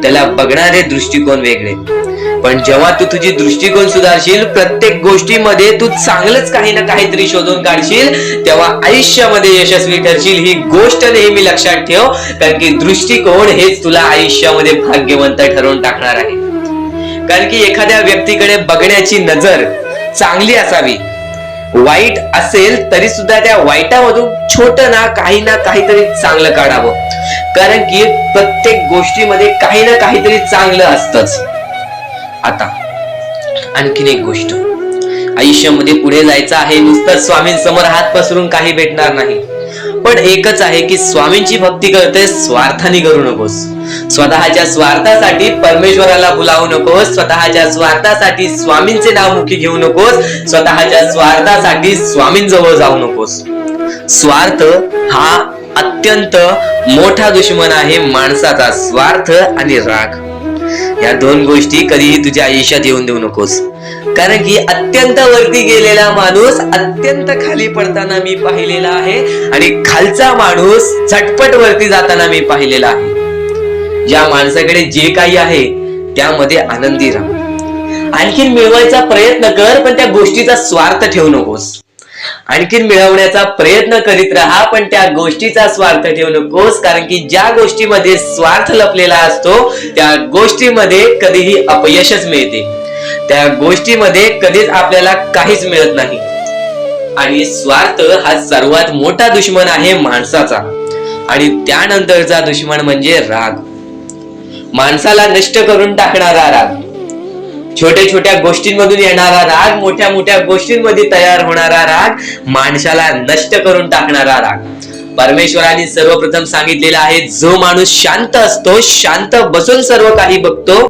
त्याला बघणारे दृष्टिकोन वेगळे. पण जेव्हा तू तुझी दृष्टिकोन सुधारशील, प्रत्येक गोष्टीमध्ये तू चांगलंच काही ना काहीतरी शोधून काढशील, तेव्हा आयुष्यामध्ये यशस्वी ठरशील. ही गोष्ट नेहमी लक्षात ठेव. कारण की दृष्टिकोन हेच तुला आयुष्यामध्ये भाग्यवंत ठरवून टाकणार आहे. कारण की एखाद्या व्यक्तीकडे बघण्याची नजर चांगली असावी. वाईट असेल तरी सुद्धा त्या वाईटामधून छोट ना काहीतरी चांगलं काढावं. कारण की प्रत्येक गोष्टीमध्ये काही ना काहीतरी चांगलं असतंच. आता आणखीन एक गोष्ट, आयुष्यामध्ये पुढे जायचं आहे, नुसतं स्वामींसमोर हात पसरून काही भेटणार नाही. पण एकच आहे की स्वामींची भक्ती करते स्वार्थाने करू नकोस. स्वतःच्या स्वार्थासाठी परमेश्वराला भुलावू नकोस. स्वतःच्या स्वार्थासाठी स्वामींचे नाव मुखी घेऊ नकोस. स्वतःच्या स्वार्थासाठी स्वामींजवळ जाऊ नकोस. स्वार्थ हा अत्यंत मोठा दुश्मन आहे माणसाचा. स्वार्थ आणि राग या दोन गोष्टी कधीही तुझ्या आयुष्यात येऊन देऊ नकोस. कारण की अत्यंत वरती गेलेला माणूस अत्यंत खाली पडताना मी पाहिलेला आहे आणि खालचा माणूस झटपट वरती जाताना मी पाहिलेला आहे. ज्या माणसाकडे जे काही आहे त्यामध्ये आनंदी राहा. आणखीन मिळवायचा प्रयत्न कर पण त्या गोष्टीचा स्वार्थ ठेवू नकोस. आणखीन मिळवण्याचा प्रयत्न करीत राहा पण त्या गोष्टीचा स्वार्थ ठेवू नकोस. कारण की ज्या गोष्टीमध्ये स्वार्थ लपलेला असतो त्या गोष्टीमध्ये कधीही अपयशच मिळते. त्या गोष्टीमध्ये कधीच आपल्याला काहीच मिळत नाही. आणि स्वार्थ हा सर्वात मोठा दुश्मन आहे माणसाचा. आणि त्यानंतरचा दुश्मन म्हणजे राग. माणसाला नष्ट करून टाकणारा राग, छोट्या छोट्या गोष्टींमधून येणारा राग, मोठ्या मोठ्या गोष्टींमध्ये तयार होणारा राग, माणसाला नष्ट करून टाकणारा राग. परमेश्वराने सर्वप्रथम सांगितलेला आहे, जो माणूस शांत असतो, शांत बसून सर्व काही बघतो,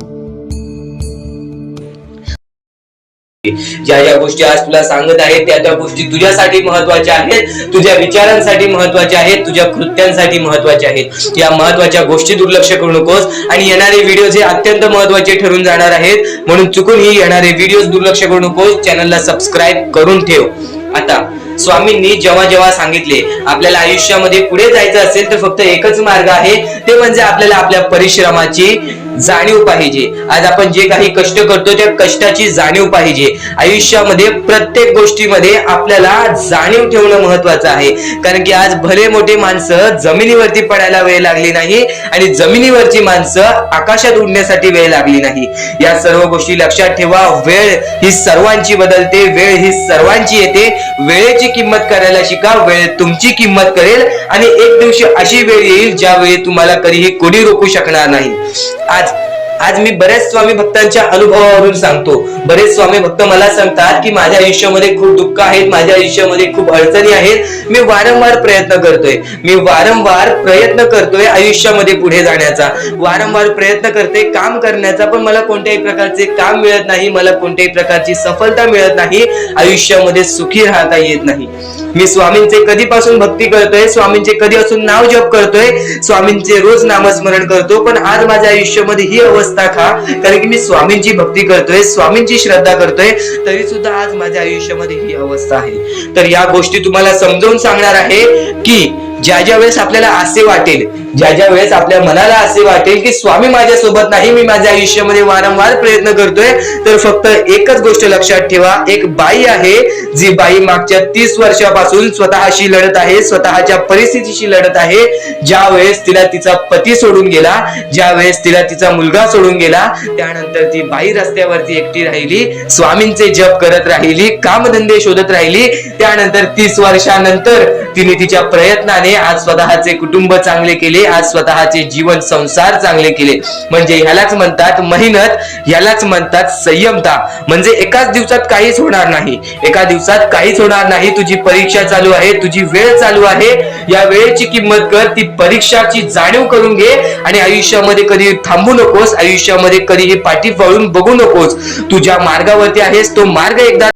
ज्या ज्या गोष्टी आज तुला सांगत आहेत त्या त्या गोष्टी तुझ्यासाठी महत्वाच्या आहेत, तुझ्या विचारांसाठी महत्वाच्या आहेत, तुझ्या कृत्यांसाठी महत्वाच्या आहेत. या महत्वाच्या गोष्टी दुर्लक्ष करू नकोस आणि येणारे व्हिडिओ हे अत्यंत महत्वाचे ठरून जाणार आहेत, म्हणून चुकूनही येणारे व्हिडिओ दुर्लक्ष करू नकोस. चॅनलला सबस्क्राईब करून ठेव. आता स्वामींनी जेव्हा जेव्हा सांगितले आपल्याला आयुष्यामध्ये पुढे जायचं असेल तर फक्त एकच मार्ग आहे, ते म्हणजे आपल्याला आपल्या परिश्रमाची जाणीव पाहिजे. आज आपण जे काही कष्ट करतो त्या कष्टाची जाणीव पाहिजे. आयुष्यामध्ये प्रत्येक गोष्टीमध्ये आपल्याला जाणीव ठेवणं महत्वाचं आहे, कारण की आज भले मोठे माणसं जमिनीवरती पडायला वेळ लागली नाही आणि जमिनीवरची माणसं आकाशात उडण्यासाठी वेळ लागली नाही. या सर्व गोष्टी लक्षात ठेवा. वेळ ही सर्वांची बदलते, वेळ ही सर्वांची येते. वेळेची किंमत करायला शिका, वेळ तुमची किंमत करेल आणि एक दिवशी अशी वेळ येईल ज्यावेळी तुम्हाला कधीही कोणी रोखू शकणार नाही. आज मी बऱ्याच स्वामी भक्तांच्या अनुभवावरून सांगतो. बरेच स्वामी भक्त मला सांगतात की माझ्या आयुष्यामध्ये खूप दुःख आहेत, माझ्या आयुष्यामध्ये खूप अडचणी आहेत, मी वारंवार प्रयत्न करतोय आयुष्यामध्ये पुढे जाण्याचा, वारंवार प्रयत्न करते काम करण्याचा, पण मला कोणत्याही प्रकारचे काम मिळत नाही, मला कोणत्याही प्रकारची सफलता मिळत नाही, आयुष्यामध्ये सुखी राहता येत नाही. मी स्वामींचे कधीपासून भक्ती करतोय, स्वामींचे कधीपासून नाव जप करतोय, स्वामींचे रोज नामस्मरण करतो, पण आज माझ्या आयुष्यामध्ये ही अवस्था का? कारण की मी स्वामींची भक्ती करतोय, स्वामींची श्रद्धा करतोय, तरी सुद्धा आज माझ्या आयुष्यामध्ये ही अवस्था आहे. तर या गोष्टी तुम्हाला समजावून सांगणार आहे की ज्या ज्या वेळेस आपल्याला असे वाटेल, ज्या ज्या वेळेस आपल्या मनाला असे वाटेल की स्वामी माझ्या सोबत नाही, मी माझ्या आयुष्यामध्ये वारंवार प्रयत्न करतोय, तर फक्त एकच गोष्ट लक्षात ठेवा. एक बाई आहे, जी बाई मागच्या 30 वर्षापासून स्वतःशी लढत आहे, स्वतःच्या परिस्थितीशी लढत आहे. ज्या वेळेस तिला तिचा पती सोडून गेला, ज्या वेळेस तिला तिचा मुलगा सोडून गेला, त्यानंतर ती बाई रस्त्यावरती एकटी राहिली, स्वामींचे जप करत राहिली, कामधंदे शोधत राहिली. त्यानंतर 30 वर्षानंतर तिने तिच्या प्रयत्नाने आज स्वतःचे कुटुंब चांगले केले, आज स्वतःचे जीवन संसार चांगले केले. म्हणजे ह्यालाच म्हणतात मेहनत, ह्यालाच म्हणतात संयमता. म्हणजे एकाच दिवसात काहीच होणार नाही, एका दिवसात काहीच होणार नाही. तुझी परीक्षा चालू आहे, तुझी वेळ चालू आहे, या वेळेची किंमत कर, ती परीक्षाची जाणीव करून घे आणि आयुष्यामध्ये कधी थांबू नकोस, आयुष्यामध्ये कधीही पाठी वळून बघू नकोस. तू ज्या मार्गावरती आहेस तो मार्ग एकदा